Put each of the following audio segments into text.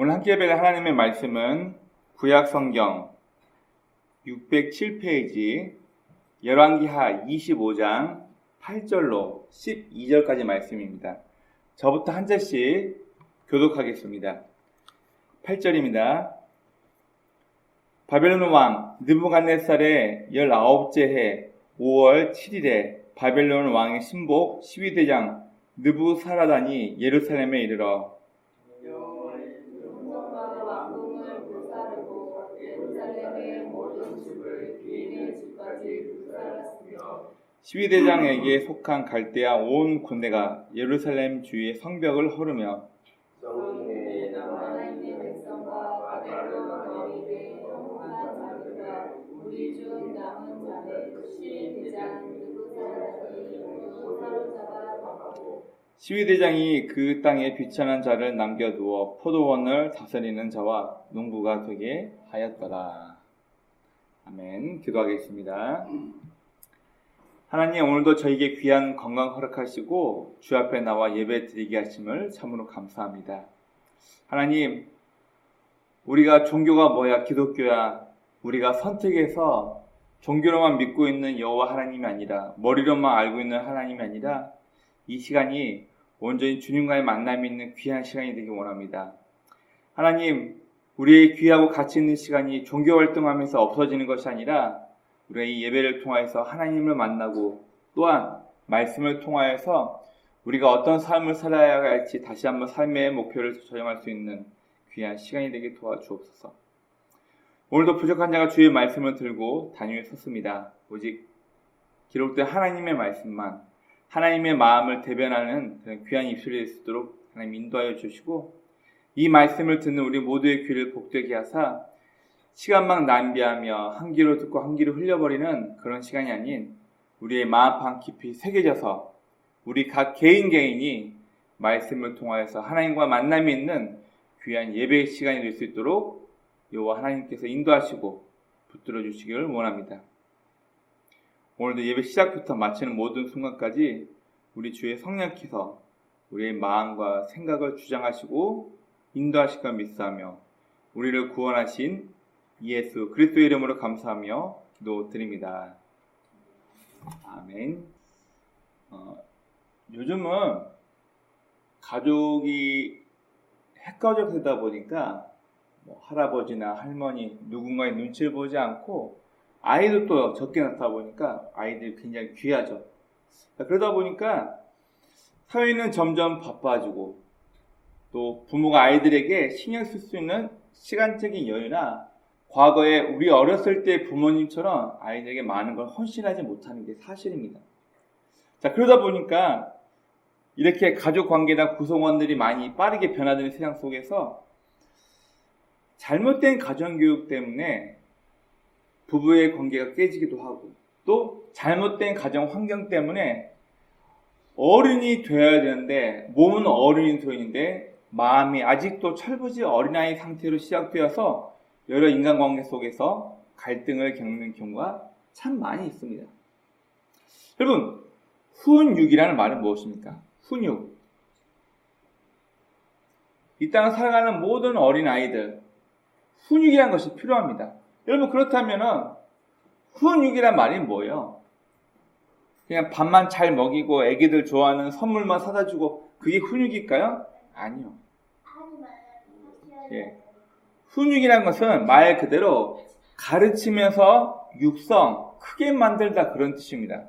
오늘 함께 배울 하나님의 말씀은 구약성경 607페이지 열왕기하 25장 8절로 12절까지 말씀입니다. 저부터 한 절씩 교독하겠습니다. 8절입니다. 바벨론 왕 느부갓네살의 19째 해 5월 7일에 바벨론 왕의 신복 12대장 느부사라단이 예루살렘에 이르러 시위대장에게 속한 갈대아 온 군대가 예루살렘 주위의 성벽을 허르며 시위대장이 그 땅에 비천한 자를 남겨두어 포도원을 다스리는 자와 농부가 되게 하였더라. 아멘. 기도하겠습니다. 하나님, 오늘도 저에게 귀한 건강 허락하시고 주 앞에 나와 예배 드리게 하심을 참으로 감사합니다. 하나님, 우리가 종교가 뭐야, 기독교야, 우리가 선택해서 종교로만 믿고 있는 여호와 하나님이 아니라, 머리로만 알고 있는 하나님이 아니라 이 시간이 온전히 주님과의 만남이 있는 귀한 시간이 되길 원합니다. 하나님, 우리의 귀하고 가치 있는 시간이 종교 활동하면서 없어지는 것이 아니라 우리가 이 예배를 통하여서 하나님을 만나고 또한 말씀을 통하여서 우리가 어떤 삶을 살아야 할지 다시 한번 삶의 목표를 조정할 수 있는 귀한 시간이 되게 도와주옵소서. 오늘도 부족한 자가 주의 말씀을 들고 단위에 섰습니다. 오직 기록된 하나님의 말씀만, 하나님의 마음을 대변하는 그런 귀한 입술이 될 수 있도록 하나님 인도하여 주시고, 이 말씀을 듣는 우리 모두의 귀를 복되게 하사 시간만 낭비하며 한 귀로 듣고 한 귀로 흘려버리는 그런 시간이 아닌 우리의 마음판 깊이 새겨져서 우리 각 개인이 말씀을 통하여서 하나님과 만남이 있는 귀한 예배의 시간이 될 수 있도록 여호와 하나님께서 인도하시고 붙들어 주시기를 원합니다. 오늘도 예배 시작부터 마치는 모든 순간까지 우리 주의 성령께서 우리의 마음과 생각을 주장하시고 인도하실 것 믿사하며 우리를 구원하신 예수 그리스도의 이름으로 감사하며 기도드립니다. 아멘. 요즘은 가족이 핵가족 되다 보니까 할아버지나 할머니 누군가의 눈치를 보지 않고 아이도 또 적게 낳다 보니까 아이들이 굉장히 귀하죠. 그러다 보니까 사회는 점점 바빠지고 또 부모가 아이들에게 신경 쓸 수 있는 시간적인 여유나 과거에 우리 어렸을 때 부모님처럼 아이들에게 많은 걸 헌신하지 못하는 게 사실입니다. 자, 그러다 보니까 이렇게 가족 관계나 구성원들이 많이 빠르게 변화되는 세상 속에서 잘못된 가정교육 때문에 부부의 관계가 깨지기도 하고 또 잘못된 가정 환경 때문에 어른이 되어야 되는데 몸은 어른이 되어 있는데 마음이 아직도 철부지 어린아이 상태로 시작되어서 여러 인간관계 속에서 갈등을 겪는 경우가 참 많이 있습니다. 여러분, 훈육이라는 말은 무엇입니까? 훈육. 이 땅을 살아가는 모든 어린아이들, 훈육이라는 것이 필요합니다. 여러분, 그렇다면 훈육이란 말이 뭐예요? 그냥 밥만 잘 먹이고 애기들 좋아하는 선물만 사다 주고 그게 훈육일까요? 아니요. 예. 훈육이라는 것은 말 그대로 가르치면서 육성, 크게 만들다 그런 뜻입니다.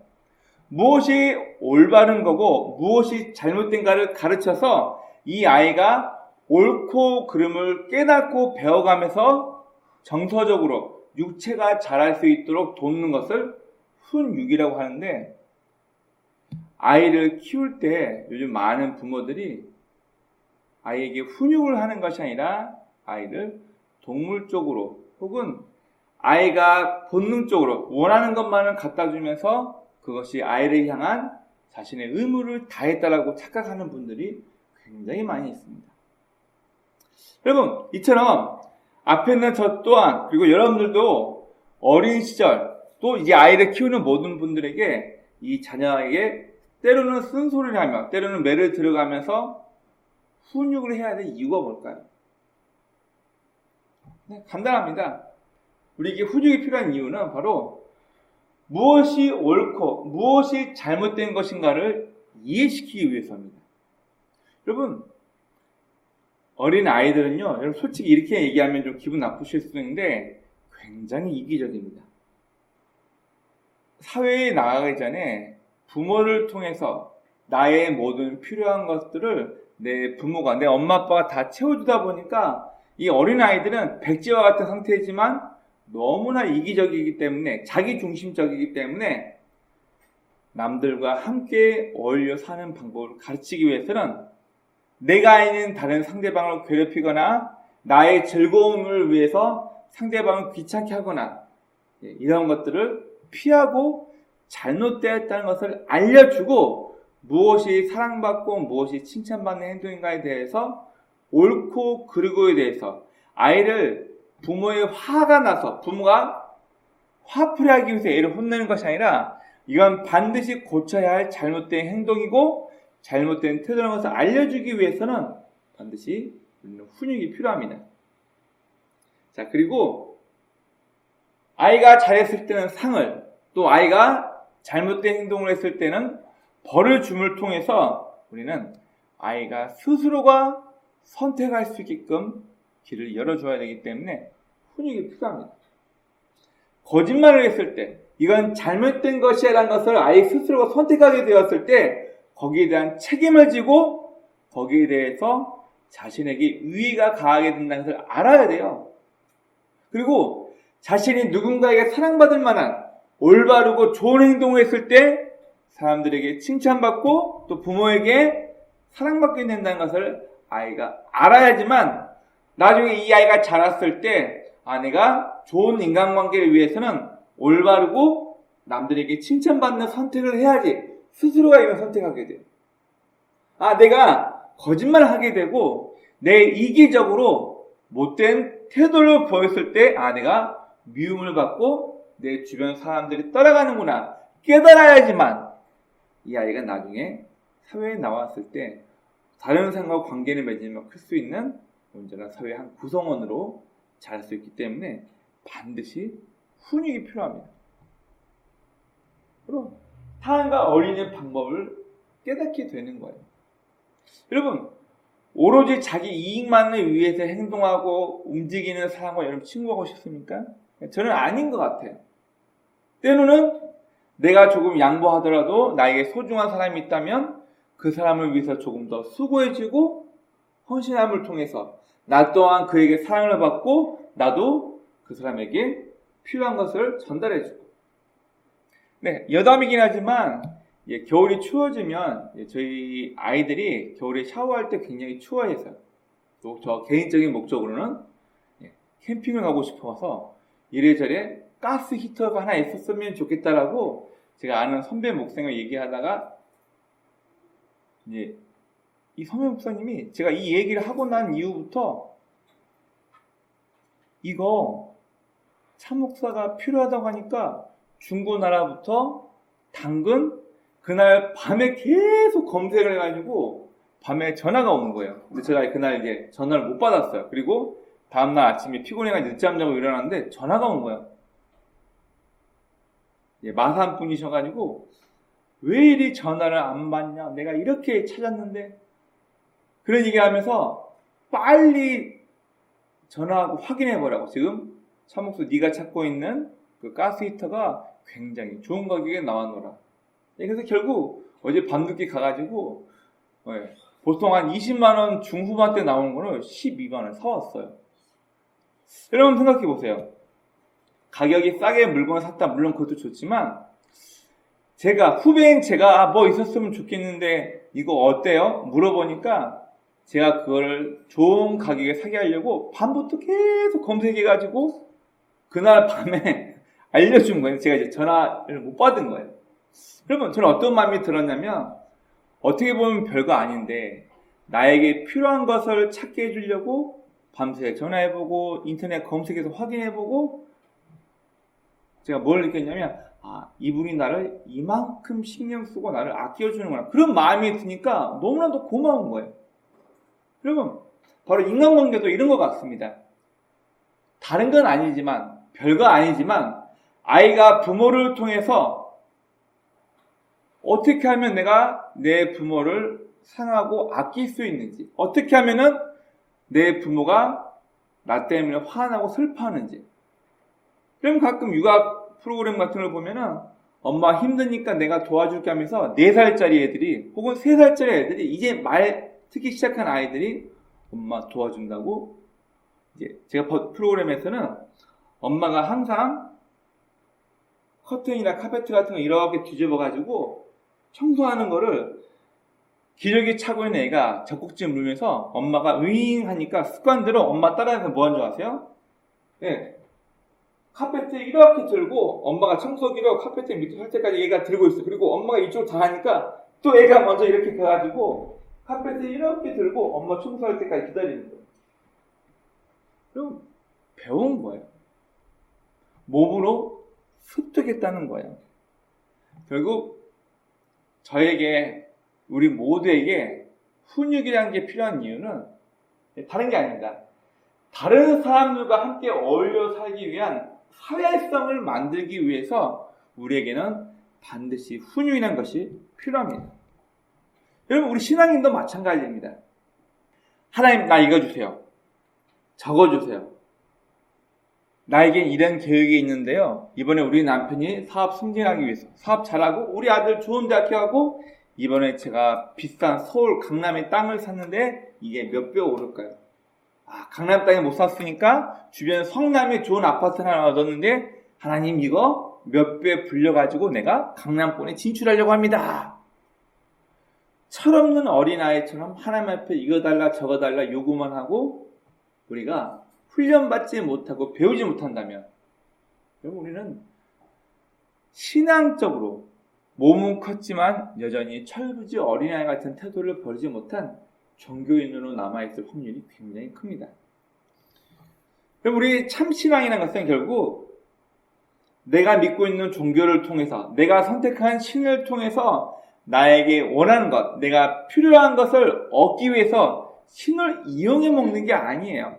무엇이 올바른 거고 무엇이 잘못된가를 가르쳐서 이 아이가 옳고 그름을 깨닫고 배워가면서 정서적으로 육체가 자랄 수 있도록 돕는 것을 훈육이라고 하는데, 아이를 키울 때 요즘 많은 부모들이 아이에게 훈육을 하는 것이 아니라 아이를 동물적으로 혹은 아이가 본능적으로 원하는 것만을 갖다 주면서 그것이 아이를 향한 자신의 의무를 다했다라고 착각하는 분들이 굉장히 많이 있습니다. 여러분, 이처럼 앞에 있는 저 또한 그리고 여러분들도 어린 시절 또 이제 아이를 키우는 모든 분들에게 이 자녀에게 때로는 쓴소리를 하며 때로는 매를 들어가면서 훈육을 해야 될 이유가 뭘까요? 네, 간단합니다. 우리에게 훈육이 필요한 이유는 바로 무엇이 옳고 무엇이 잘못된 것인가를 이해시키기 위해서입니다. 여러분, 어린 아이들은요, 여러분 솔직히 이렇게 얘기하면 좀 기분 나쁘실 수도 있는데 굉장히 이기적입니다. 사회에 나가기 전에 부모를 통해서 나의 모든 필요한 것들을 내 부모가, 내 엄마 아빠가 다 채워주다 보니까 이 어린 아이들은 백지와 같은 상태이지만 너무나 이기적이기 때문에, 자기 중심적이기 때문에 남들과 함께 어울려 사는 방법을 가르치기 위해서는 내가 있는 다른 상대방을 괴롭히거나 나의 즐거움을 위해서 상대방을 귀찮게 하거나 이런 것들을 피하고 잘못되었다는 것을 알려주고 무엇이 사랑받고 무엇이 칭찬받는 행동인가에 대해서 옳고 그르고에 대해서 아이를 부모의 화가 나서 부모가 화풀이하기 위해서 애를 혼내는 것이 아니라 이건 반드시 고쳐야 할 잘못된 행동이고 잘못된 태도라는 것을 알려주기 위해서는 반드시 훈육이 필요합니다. 자, 그리고 아이가 잘했을 때는 상을, 또 아이가 잘못된 행동을 했을 때는 벌을 줌을 통해서 우리는 아이가 스스로가 선택할 수 있게끔 길을 열어줘야 되기 때문에 훈육이 필요합니다. 거짓말을 했을 때, 이건 잘못된 것이라는 것을 아이 스스로가 선택하게 되었을 때 거기에 대한 책임을 지고 거기에 대해서 자신에게 유의가 가하게 된다는 것을 알아야 돼요. 그리고 자신이 누군가에게 사랑받을 만한 올바르고 좋은 행동을 했을 때 사람들에게 칭찬받고 또 부모에게 사랑받게 된다는 것을 아이가 알아야지만 나중에 이 아이가 자랐을 때 내가 좋은 인간관계를 위해서는 올바르고 남들에게 칭찬받는 선택을 해야지 스스로가 이런 선택하게 돼요. 내가 거짓말을 하게 되고 내 이기적으로 못된 태도를 보였을 때 내가 미움을 받고 내 주변 사람들이 따라가는구나 깨달아야지만 이 아이가 나중에 사회에 나왔을 때 다른 사람과 관계를 맺으며 클 수 있는 온전한 사회의 한 구성원으로 자랄 수 있기 때문에 반드시 훈육이 필요합니다. 그럼 타인과 어울리는 방법을 깨닫게 되는 거예요. 여러분, 오로지 자기 이익만을 위해서 행동하고 움직이는 사람과 여러분 친구하고 싶습니까? 저는 아닌 것 같아요. 때로는 내가 조금 양보하더라도 나에게 소중한 사람이 있다면 그 사람을 위해서 조금 더 수고해주고 헌신함을 통해서 나 또한 그에게 사랑을 받고 나도 그 사람에게 필요한 것을 전달해주고. 네, 여담이긴 하지만 겨울이 추워지면 저희 아이들이 겨울에 샤워할 때 굉장히 추워해서요. 또 저 개인적인 목적으로는 캠핑을 가고 싶어서 이래저래 가스 히터가 하나 있었으면 좋겠다라고 제가 아는 선배 목사님과 얘기하다가 이 선배 목사님이 제가 이 얘기를 하고 난 이후부터 이거 참목사가 필요하다고 하니까 중고나라부터 당근 그날 밤에 계속 검색을 해가지고 밤에 전화가 오는 거예요. 근데 제가 그날 이제 전화를 못 받았어요. 그리고 다음날 아침에 피곤해가지고 늦잠 자고 일어났는데 전화가 온 거예요. 마산 분이셔가지고 왜 이리 전화를 안 받냐? 내가 이렇게 찾았는데 그런 얘기하면서 빨리 전화하고 확인해보라고. 지금 참목수 네가 찾고 있는 그 가스 히터가 굉장히 좋은 가격에 나왔노라. 그래서 결국 어제 밤늦게 가가지고 보통 한 20만원 중후반대 나오는 거를 12만원 사왔어요. 여러분 생각해보세요. 가격이 싸게 물건을 샀다. 물론 그것도 좋지만 후배인 제가 뭐 있었으면 좋겠는데 이거 어때요? 물어보니까 제가 그걸 좋은 가격에 사게 하려고 밤부터 계속 검색해가지고 그날 밤에 알려준 거예요. 제가 이제 전화를 못 받은 거예요. 그러면 저는 어떤 마음이 들었냐면 어떻게 보면 별거 아닌데 나에게 필요한 것을 찾게 해주려고 밤새 전화해보고 인터넷 검색해서 확인해보고 제가 뭘 느꼈냐면 이분이 나를 이만큼 신경 쓰고 나를 아껴주는구나. 그런 마음이 드니까 너무나도 고마운 거예요. 여러분, 바로 인간관계도 이런 것 같습니다. 다른 건 아니지만, 별거 아니지만 아이가 부모를 통해서 어떻게 하면 내가 내 부모를 사랑하고 아낄 수 있는지, 어떻게 하면은 내 부모가 나 때문에 화나고 슬퍼하는지. 그럼 가끔 육아 프로그램 같은 걸 보면은 엄마 힘드니까 내가 도와줄게 하면서 4살짜리 애들이 혹은 3살짜리 애들이 이제 말 듣기 시작한 아이들이 엄마 도와준다고, 이제 제가 프로그램에서는 엄마가 항상 커튼이나 카페트 같은 거 이렇게 뒤집어 가지고 청소하는 거를 기저귀 차고 있는 애가 젖꼭지 물면서 엄마가 으잉 하니까 습관대로 엄마 따라해서 뭐 하는 줄 아세요? 네. 카페트 이렇게 들고 엄마가 청소기로 카페트 밑에 할 때까지 얘가 들고 있어. 그리고 엄마가 이쪽으로 다 하니까 또 애가 먼저 이렇게 가가지고 카페트 이렇게 들고 엄마 청소할 때까지 기다리는 거예요. 그럼 배운 거예요. 몸으로 습득했다는 거예요. 결국 저에게, 우리 모두에게 훈육이라는 게 필요한 이유는 다른 게 아닙니다. 다른 사람들과 함께 어울려 살기 위한 사회성을 만들기 위해서 우리에게는 반드시 훈육이라는 것이 필요합니다. 여러분, 우리 신앙인도 마찬가지입니다. 하나님, 나 이거 주세요. 저거 주세요. 나에겐 이런 계획이 있는데요. 이번에 우리 남편이 사업 승진하기 위해서 사업 잘하고 우리 아들 좋은 대학 가고 이번에 제가 비싼 서울 강남의 땅을 샀는데 이게 몇 배 오를까요? 강남 땅에 못 샀으니까 주변 성남에 좋은 아파트 하나 얻었는데 하나님 이거 몇 배 불려가지고 내가 강남권에 진출하려고 합니다. 철없는 어린아이처럼 하나님 앞에 이거 달라 저거 달라 요구만 하고 우리가 훈련받지 못하고 배우지 못한다면 우리는 신앙적으로 몸은 컸지만 여전히 철부지 어린아이 같은 태도를 버리지 못한 종교인으로 남아있을 확률이 굉장히 큽니다. 그럼 우리 참신앙이라는 것은 결국 내가 믿고 있는 종교를 통해서, 내가 선택한 신을 통해서 나에게 원하는 것, 내가 필요한 것을 얻기 위해서 신을 이용해 먹는 게 아니에요.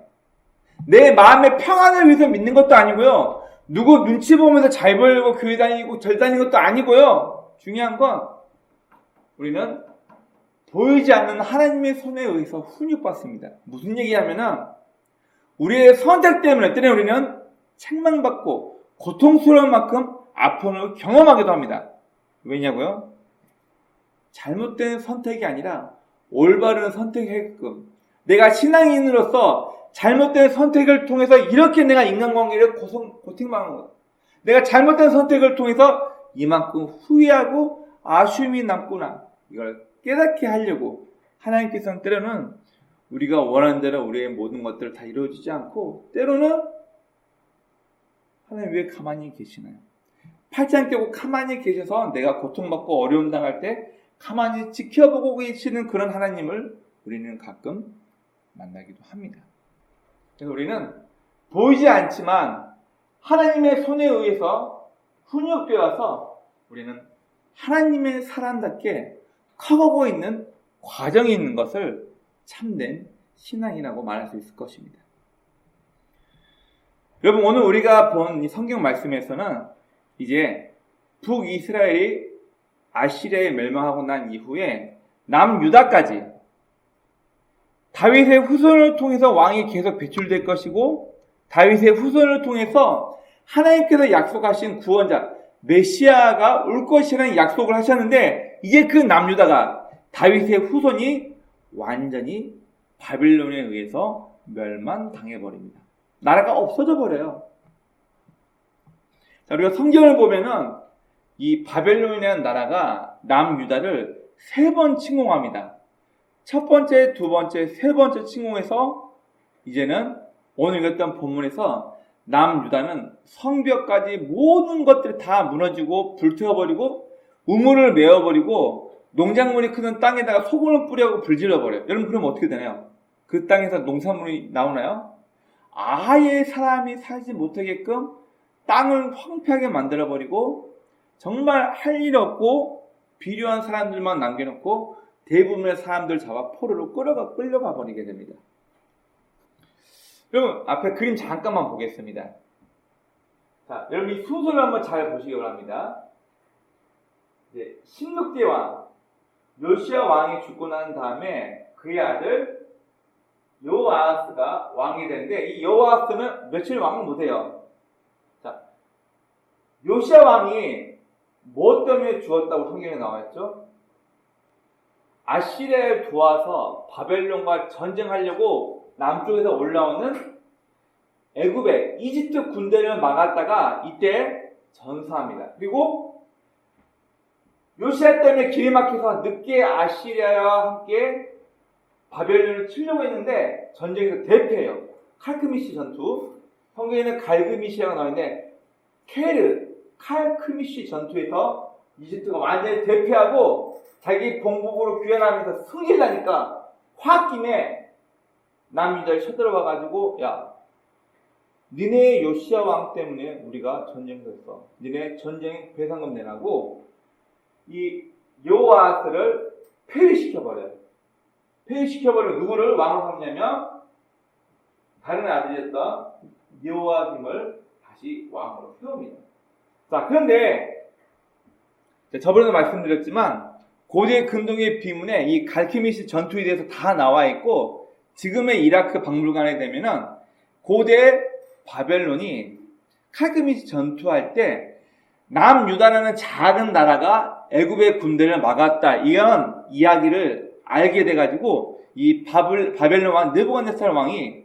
내 마음의 평안을 위해서 믿는 것도 아니고요. 누구 눈치 보면서 잘 벌고 교회 다니고 절 다니는 것도 아니고요. 중요한 건 우리는 보이지 않는 하나님의 손에 의해서 훈육받습니다. 무슨 얘기하면은 우리의 선택 때문에 때문에 우리는 책망받고 고통스러운 만큼 아픔을 경험하기도 합니다. 왜냐고요? 잘못된 선택이 아니라 올바른 선택하게끔 내가 신앙인으로서 잘못된 선택을 통해서 이렇게 내가 인간관계를 고통받는 것, 내가 잘못된 선택을 통해서 이만큼 후회하고 아쉬움이 남구나, 이걸 깨닫게 하려고 하나님께서는 때로는 우리가 원하는 대로 우리의 모든 것들을 다 이루어지지 않고 때로는 하나님 왜 가만히 계시나요? 팔짱 껴고 가만히 계셔서 내가 고통받고 어려움 당할 때 가만히 지켜보고 계시는 그런 하나님을 우리는 가끔 만나기도 합니다. 그래서 우리는 보이지 않지만 하나님의 손에 의해서 훈육되어서 우리는 하나님의 사람답게 커가고 있는 과정이 있는 것을 참된 신앙이라고 말할 수 있을 것입니다. 여러분, 오늘 우리가 본 이 성경 말씀에서는 이제 북이스라엘이 아시리아에 멸망하고 난 이후에 남유다까지 다윗의 후손을 통해서 왕이 계속 배출될 것이고 다윗의 후손을 통해서 하나님께서 약속하신 구원자 메시아가 올 것이라는 약속을 하셨는데 이제 그 남유다가 다윗의 후손이 완전히 바빌론에 의해서 멸망당해버립니다. 나라가 없어져 버려요. 자, 우리가 성경을 보면은 이 바벨론이라는 나라가 남유다를 3번 침공합니다. 첫 번째, 두 번째, 세 번째 침공해서 이제는 오늘 읽었던 본문에서 남유다는 성벽까지 모든 것들이 다 무너지고 불태워버리고 우물을 메워버리고 농작물이 크는 땅에다가 소금을 뿌려고 불질러버려요. 여러분, 그럼 어떻게 되나요? 그 땅에서 농산물이 나오나요? 아예 사람이 살지 못하게끔 땅을 황폐하게 만들어버리고 정말 할 일 없고 비료한 사람들만 남겨놓고 대부분의 사람들 잡아 포로로 끌려가 버리게 됩니다. 여러분 앞에 그림 잠깐만 보겠습니다. 자, 여러분 이 순서를 한번 잘 보시기 바랍니다. 이제 16대 왕 요시야 왕이 죽고 난 다음에 그의 아들 여호아하스가 왕이 되는데, 이 여호아하스는 며칠 왕을 못해요. 자, 요시야 왕이 무엇 때문에 죽었다고 성경에 나와있죠? 아시리아를 도와서 바벨론과 전쟁하려고 남쪽에서 올라오는 애굽의 이집트 군대를 막았다가 이때 전사합니다. 그리고 요시야 때문에 길이 막혀서 늦게 아시리아와 함께 바벨론을 치려고 했는데 전쟁에서 대패해요. 칼크미시 전투. 성경에는 갈그미시라고 나오는데 칼크미시 전투에서 이집트가 완전히 대패하고 자기 본국으로 귀환하면서 승리를 하니까 홧김에 남유다를 쳐들어와가지고, 야, 니네 요시야 왕 때문에 우리가 전쟁을 했어. 니네 전쟁 배상금 내라고 이 여호아스를 폐위시켜버려요. 폐위시켜버리고 누구를 왕으로 삼냐면 다른 아들이었던 여호아김을 다시 왕으로 세웁니다. 자, 그런데 저번에도 말씀드렸지만 고대 근동의 비문에 이 갈케미시 전투에 대해서 다 나와 있고, 지금의 이라크 박물관에 되면은 고대 바벨론이 칼크미시 전투할 때 남유다라는 작은 나라가 애굽의 군대를 막았다, 이런 이야기를 알게 돼가지고 이 바벨론 왕 느부갓네살 왕이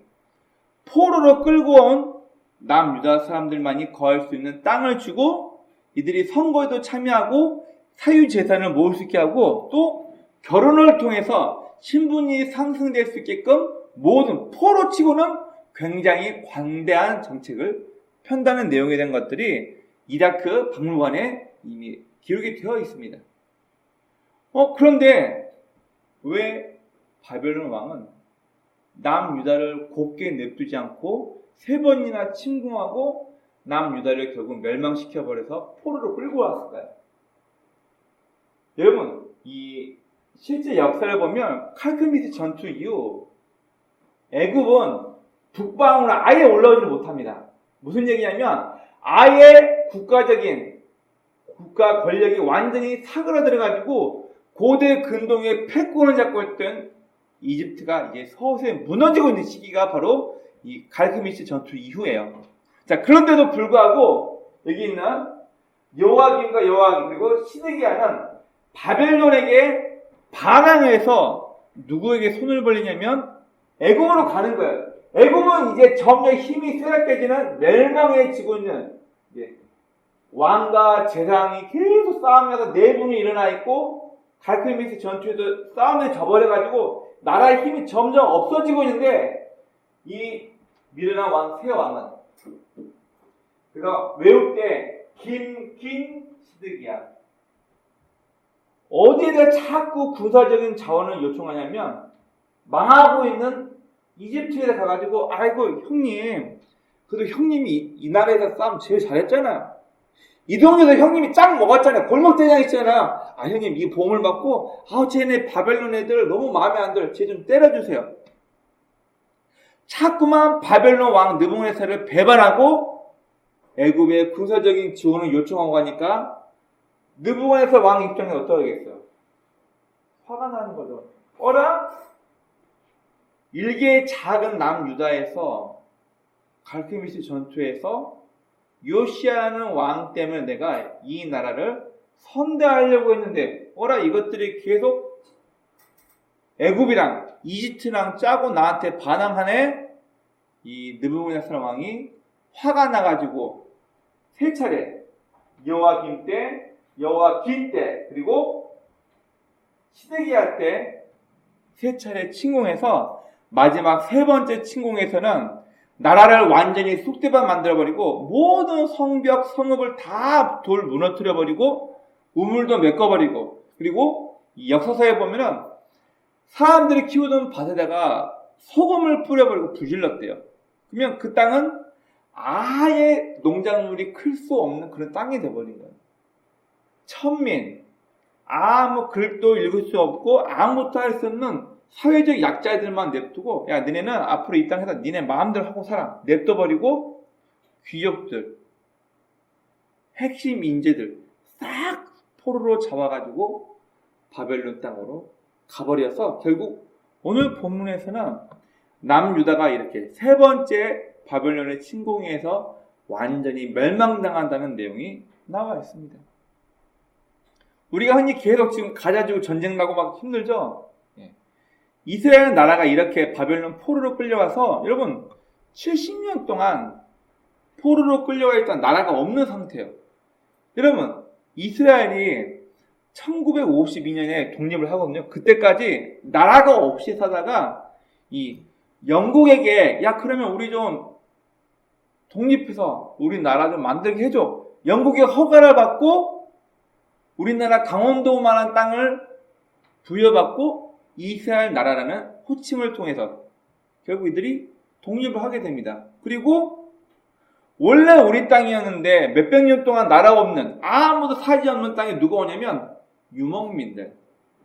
포로로 끌고 온 남유다 사람들만이 거할 수 있는 땅을 주고 이들이 선거에도 참여하고 사유재산을 모을 수 있게 하고, 또 결혼을 통해서 신분이 상승될 수 있게끔 모든 포로치고는 굉장히 관대한 정책을 편다는 내용에 대한 것들이 이라크 박물관에 이미 기록이 되어 있습니다. 그런데 왜 바벨론 왕은 남유다를 곱게 냅두지 않고 3번이나 침공하고 남유다를 결국 멸망시켜버려서 포로로 끌고 왔을까요? 여러분, 이 실제 역사를 보면 칼크미스 전투 이후 애굽은 북방으로 아예 올라오지 못합니다. 무슨 얘기냐면 아예 국가적인 국가 권력이 완전히 사그라들어가지고 고대 근동의 패권을 잡고 있던 이집트가 이제 서서히 무너지고 있는 시기가 바로 이 갈크미스 전투 이후예요. 자, 그런데도 불구하고 여기 있는 여호아김과 여호아김 그리고 시드기야는 바벨론에게 반항해서 누구에게 손을 벌리냐면 애굽으로 가는 거예요. 애굽은 이제 점점 힘이 쇠락해지는 멸망에 지고 있는 왕과 재상이 계속 싸우면서 내분이 일어나 있고, 갈크미스 전투에도 싸움에 져버려가지고 나라의 힘이 점점 없어지고 있는데, 이 미르나 왕 새 왕은 그가 외울 때 김긴 시드기야 어디에다 자꾸 군사적인 자원을 요청하냐면 망하고 있는 이집트에 가가지고, 아이고 형님, 그래도 형님이 이 나라에서 싸움 제일 잘했잖아요. 이 동네에서 형님이 짱 먹었잖아요. 골목대장 있잖아요. 아 형님 이 보험을 받고 쟤네 바벨론 애들 너무 마음에 안 들어. 쟤 좀 때려주세요. 자꾸만 바벨론 왕 느부갓네살을 배반하고 애굽의 군사적인 지원을 요청하고 하니까 느부갓네살 왕 입장에 어떠하겠어요? 화가 나는 거죠. 일개의 작은 남유다에서 갈케미스 전투에서 요시아라는 왕 때문에 내가 이 나라를 선대하려고 했는데 이것들이 계속 애굽이랑 이집트랑 짜고 나한테 반항하네. 이 느부갓네살 왕이 화가 나가지고 3차례 여호아김 때, 여호아긴 때, 그리고 시드기야 때 3차례 침공해서 마지막 3번째 침공에서는 나라를 완전히 쑥대밭 만들어버리고 모든 성벽, 성읍을 다 돌 무너뜨려버리고 우물도 메꿔버리고, 그리고 이 역사서에 보면은 사람들이 키우던 밭에다가 소금을 뿌려버리고 불질렀대요. 그러면 그 땅은 아예 농작물이 클 수 없는 그런 땅이 돼버린 거예요. 천민, 아무 글도 읽을 수 없고 아무것도 할 수 없는 사회적 약자들만 냅두고 야 너네는 앞으로 이 땅에서 니네 마음대로 하고 살아 냅둬버리고 귀족들 핵심 인재들 싹 포로로 잡아가지고 바벨론 땅으로 가버려서 결국 오늘 본문에서는 남유다가 이렇게 세 번째 바벨론의 침공에서 완전히 멸망당한다는 내용이 나와 있습니다. 우리가 흔히 계속 지금 가자지구 전쟁 나고 막 힘들죠? 이스라엘 나라가 이렇게 바벨론 포로로 끌려와서 여러분 70년 동안 포로로 끌려와 있던 나라가 없는 상태예요. 여러분 이스라엘이 1952년에 독립을 하거든요. 그때까지 나라가 없이 살다가 이 영국에게 야 그러면 우리 좀 독립해서 우리 나라 좀 만들게 해줘. 영국의 허가를 받고 우리나라 강원도만한 땅을 부여받고 이스라엘 나라라는 호칭을 통해서 결국 이들이 독립을 하게 됩니다. 그리고 원래 우리 땅이었는데 몇백 년 동안 나라가 없는 아무도 살지 않는 땅에 누가 오냐면 유목민들,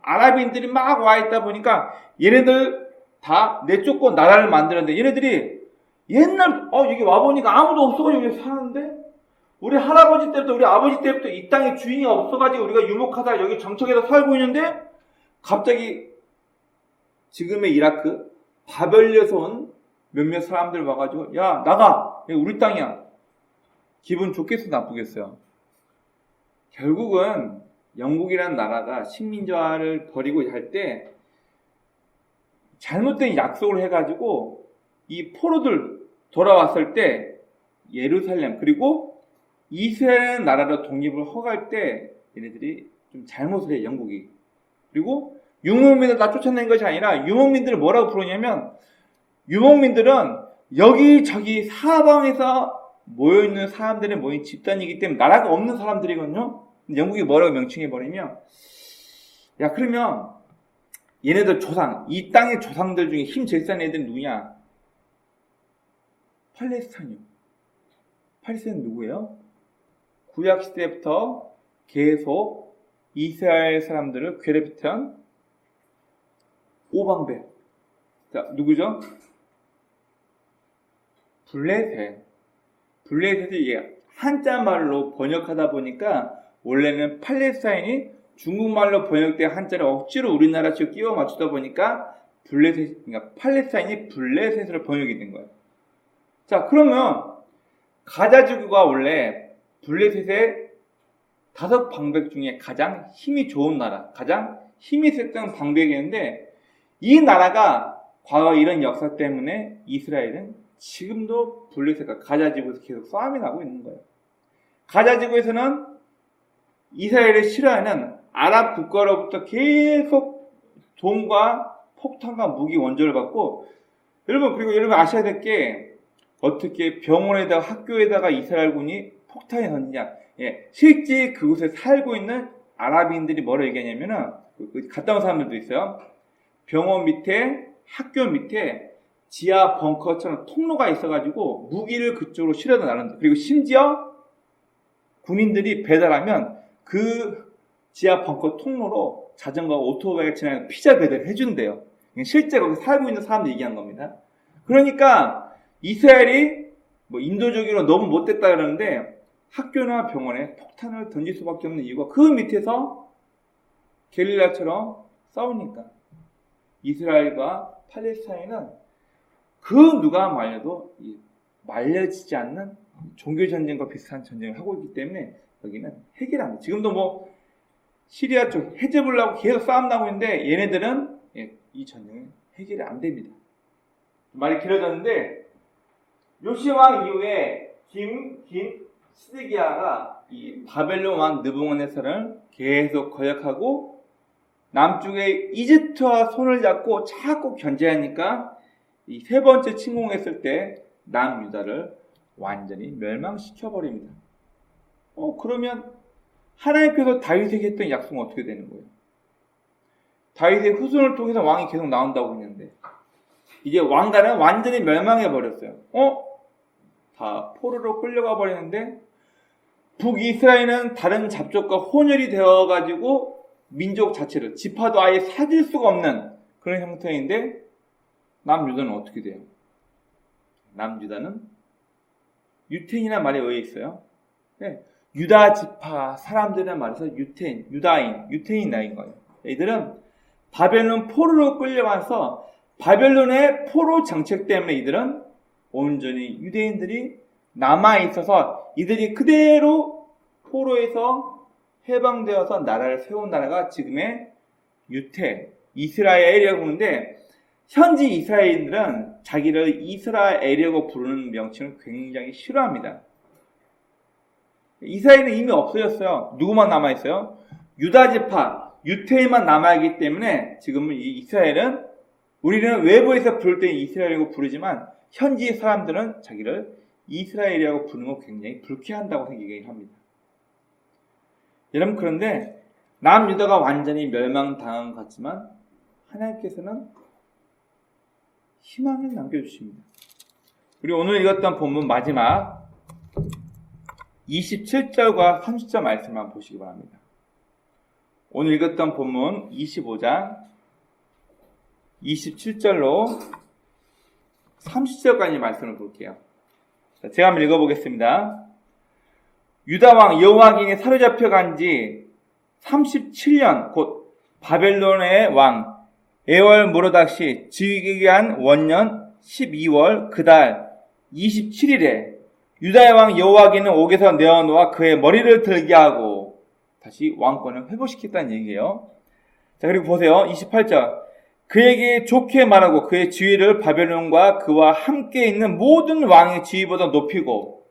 아랍인들이 막 와 있다 보니까 얘네들 다 내쫓고 나라를 만들었는데 얘네들이 옛날 여기 와보니까 아무도 없어가지고 여기 사는데 우리 할아버지 때부터 우리 아버지 때부터 이 땅에 주인이 없어가지고 우리가 유목하다 여기 정착해서 살고 있는데 갑자기 지금의 이라크 바벨론에서 온 몇몇 사람들 와가지고 야 나가 여기 우리 땅이야. 기분 좋겠어 나쁘겠어요? 결국은 영국이라는 나라가 식민지화를 벌이고 할 때 잘못된 약속을 해가지고 이 포로들 돌아왔을 때 예루살렘 그리고 이스라엘 나라로 독립을 허가할 때 얘네들이 좀 잘못을 해 영국이. 그리고 유목민들 다 쫓아낸 것이 아니라 유목민들을 뭐라고 부르냐면 유목민들은 여기저기 사방에서 모여있는 사람들이 모인 집단이기 때문에 나라가 없는 사람들이거든요. 영국이 뭐라고 명칭해버리면 야 그러면 얘네들 조상 이 땅의 조상들 중에 힘 제일 센 애들이 누구냐? 팔레스타인이요. 팔레스타인은 누구예요? 구약시대부터 계속 이스라엘 사람들을 괴롭혔던 오방배. 자, 누구죠? 블레셋. 블레셋이 이게 한자말로 번역하다 보니까 원래는 팔레스타인이 중국말로 번역된 한자를 억지로 우리나라식으로 끼워 맞추다 보니까 그러니까 팔레스타인이 블레셋으로 번역이 된 거예요. 자, 그러면 가자지구가 원래 블레셋의 5방백 중에 가장 힘이 좋은 나라, 가장 힘이 셌던 방백이었는데 이 나라가 과거 이런 역사 때문에 이스라엘은 지금도 블레셋과 가자지구에서 계속 싸움이 나고 있는 거예요. 가자지구에서는 이스라엘을 싫어하는 아랍 국가로부터 계속 돈과 폭탄과 무기 원조를 받고 여러분 그리고 여러분 아셔야 될 게 어떻게 병원에다가 학교에다가 이스라엘군이 폭탄을 던지냐. 실제 그곳에 살고 있는 아랍인들이 뭐라고 얘기하냐면은 갔다 온 사람들도 있어요. 병원 밑에 학교 밑에 지하 벙커처럼 통로가 있어가지고 무기를 그쪽으로 실어다 나른다. 그리고 심지어 군인들이 배달하면 그 지하 벙커 통로로 자전거 오토바이가 지나면 피자 배달을 해준대요. 실제 거기 살고 있는 사람들 얘기한 겁니다. 그러니까 이스라엘이 인도적으로 너무 못됐다 그러는데 학교나 병원에 폭탄을 던질 수밖에 없는 이유가 그 밑에서 게릴라처럼 싸우니까. 이스라엘과 팔레스타인은 그 누가 말려도 말려지지 않는 종교전쟁과 비슷한 전쟁을 하고 있기 때문에 여기는 해결 안 돼. 지금도 시리아 쪽 헤즈볼라하고 계속 싸움 나고 있는데 얘네들은 이 전쟁은 해결이 안 됩니다. 말이 길어졌는데 요시왕 이후에 긴 시드기야가 이 바벨론 왕 느부갓네살을 계속 거역하고 남쪽의 이집트와 손을 잡고 자꾸 견제하니까 이 세 번째 침공했을 때 남유다를 완전히 멸망시켜버립니다. 그러면 하나님께서 다윗에게 했던 약속은 어떻게 되는 거예요? 다윗의 후손을 통해서 왕이 계속 나온다고 했는데 이제 왕가는 완전히 멸망해버렸어요. 다 포로로 끌려가 버리는데 북이스라엘은 다른 잡족과 혼혈이 되어가지고 민족 자체를 지파도 아예 사귈 수가 없는 그런 형태인데 남유다는 어떻게 돼요? 남유다는 유태인이라는 말이 왜 있어요? 네, 유다 지파 사람들이란 말에서 유태인 나인 거예요. 이들은 바벨론 포로로 끌려가서 바벨론의 포로 정책 때문에 이들은 온전히 유대인들이 남아있어서 이들이 그대로 포로에서 해방되어서 나라를 세운 나라가 지금의 이스라엘이라고 하는데, 현지 이스라엘인들은 자기를 이스라엘이라고 부르는 명칭을 굉장히 싫어합니다. 이스라엘은 이미 없어졌어요. 누구만 남아있어요? 유다 지파, 유태인만 남아있기 때문에 지금은 이 이스라엘은, 우리는 외부에서 부를 때 이스라엘이라고 부르지만 현지 사람들은 자기를 이스라엘이라고 부르는 거 굉장히 불쾌한다고 생각을 합니다. 여러분, 그런데 남유다가 완전히 멸망당한 것 같지만 하나님께서는 희망을 남겨주십니다. 우리 오늘 읽었던 본문 마지막 27절과 30절 말씀만 보시기 바랍니다. 오늘 읽었던 본문 25장 27절로 30절까지 말씀을 볼게요. 제가 한번 읽어보겠습니다. 유다왕 여호와긴이 사로잡혀 간지 37년 곧 바벨론의 왕 에월므로닥시 즉위기 한 원년 12월 그달 27일에 유다의 왕 여호와긴은 옥에서 내어놓아 그의 머리를 들게 하고, 다시 왕권을 회복시켰다는 얘기예요. 자, 그리고 보세요. 28절. 그에게 좋게 말하고 그의 지위를 바벨론과 그와 함께 있는 모든 왕의 지위보다 높이고,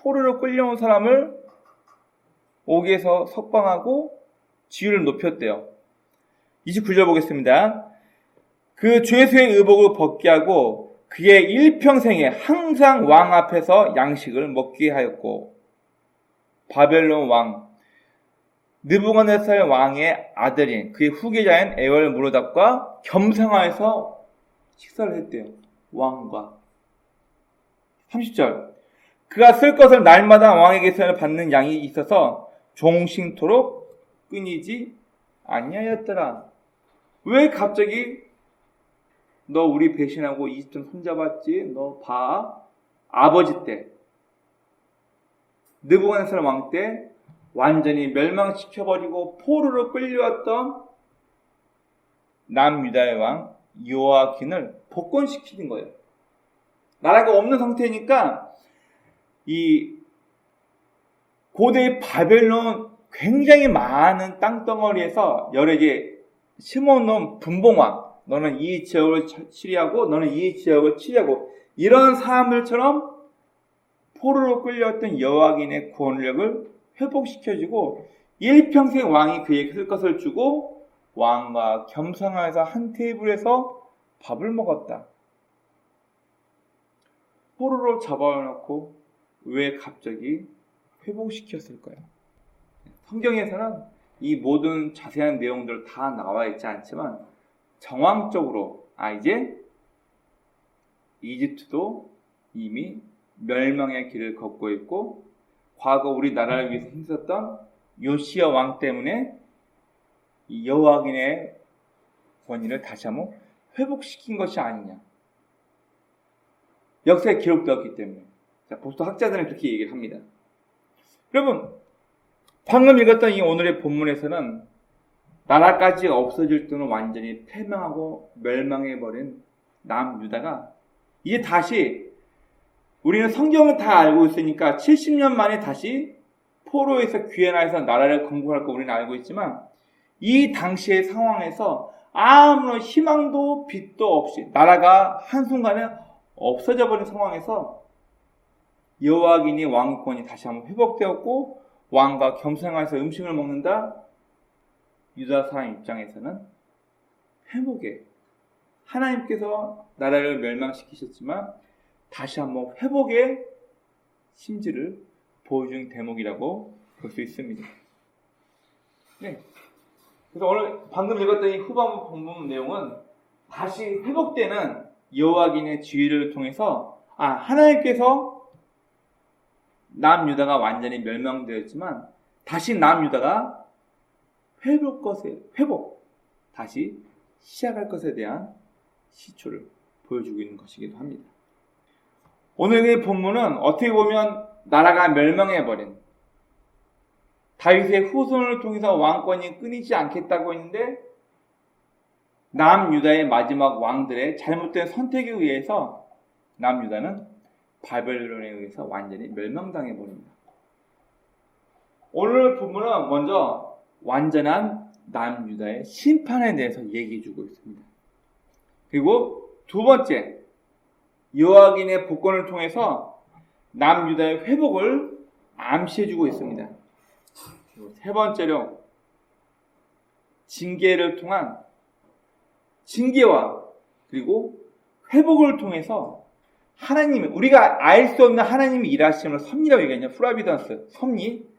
포로로 끌려온 사람을 옥에서 석방하고 지위를 높였대요. 29절 보겠습니다. 그 죄수의 의복을 벗게 하고 그의 일평생에 항상 왕 앞에서 양식을 먹게 하였고, 바벨론 왕 느부갓네살 왕의 아들인 그의 후계자인 에월므로닥과 겸상하여서 식사를 했대요. 왕과. 30절. 그가 쓸 것을 날마다 왕에게서 받는 양이 있어서 종신토록 끊이지 아니하였더라. 왜 갑자기 너 우리 배신하고 이집트 손잡았지? 너 봐. 아버지 때 느부갓네살 왕 때 완전히 멸망시켜버리고 포로로 끌려왔던 남유다의 왕 여호와긴을 복권시키는 거예요. 나라가 없는 상태니까 이 고대 바벨론 굉장히 많은 땅덩어리에서 여러 개 심어놓은 분봉왕, 너는 이 지역을 치리하고 너는 이 지역을 치리하고, 이런 사람들처럼 포로로 끌려왔던 여호와긴의 권력을 회복시켜주고 일평생 왕이 그에게 쓸 것을 주고 왕과 겸상하여서 한 테이블에서 밥을 먹었다. 포로로 잡아놓고 왜 갑자기 회복시켰을까요? 성경에서는 이 모든 자세한 내용들 다 나와 있지 않지만 정황적으로 이제 이집트도 이미 멸망의 길을 걷고 있고, 과거 우리나라를 위해서 힘썼던 요시야 왕 때문에 이 여호와긴의 권위를 다시 한번 회복시킨 것이 아니냐. 역사에 기록되었기 때문에. 자, 보수 학자들은 그렇게 얘기를 합니다. 여러분, 방금 읽었던 이 오늘의 본문에서는 나라까지 없어질 때는 완전히 패망하고 멸망해버린 남유다가 이제 다시, 우리는 성경을 다 알고 있으니까 70년 만에 다시 포로에서 귀환해서 나라를 건국할 거 우리는 알고 있지만, 이 당시의 상황에서 아무런 희망도 빛도 없이 나라가 한순간에 없어져 버린 상황에서 여호와긴이 왕권이 다시 한번 회복되었고 왕과 겸상하여서 음식을 먹는다. 유다 사람 입장에서는 회복에, 하나님께서 나라를 멸망시키셨지만 다시 한번 회복의 심지를 보여준 대목이라고 볼 수 있습니다. 네. 그래서 오늘 방금 읽었던 이 후반부 본문 내용은 다시 회복되는 여호와긴의 지위를 통해서 하나님께서 남유다가 완전히 멸망되었지만 다시 남유다가 회복, 다시 시작할 것에 대한 시초를 보여주고 있는 것이기도 합니다. 오늘의 본문은 어떻게 보면 나라가 멸망해버린 다윗의 후손을 통해서 왕권이 끊이지 않겠다고 했는데 남유다의 마지막 왕들의 잘못된 선택에 의해서 남유다는 바벨론에 의해서 완전히 멸망당해버립니다. 오늘 본문은 먼저 완전한 남유다의 심판에 대해서 얘기해주고 있습니다. 그리고 두 번째, 여호와긴의 복권을 통해서 남유다의 회복을 암시해주고 있습니다. 그리고 세 번째로 징계를 통한 징계와 그리고 회복을 통해서 하나님, 우리가 알 수 없는 하나님의 일하심을 섭리라고 얘기하냐, 프라비던스, 섭리.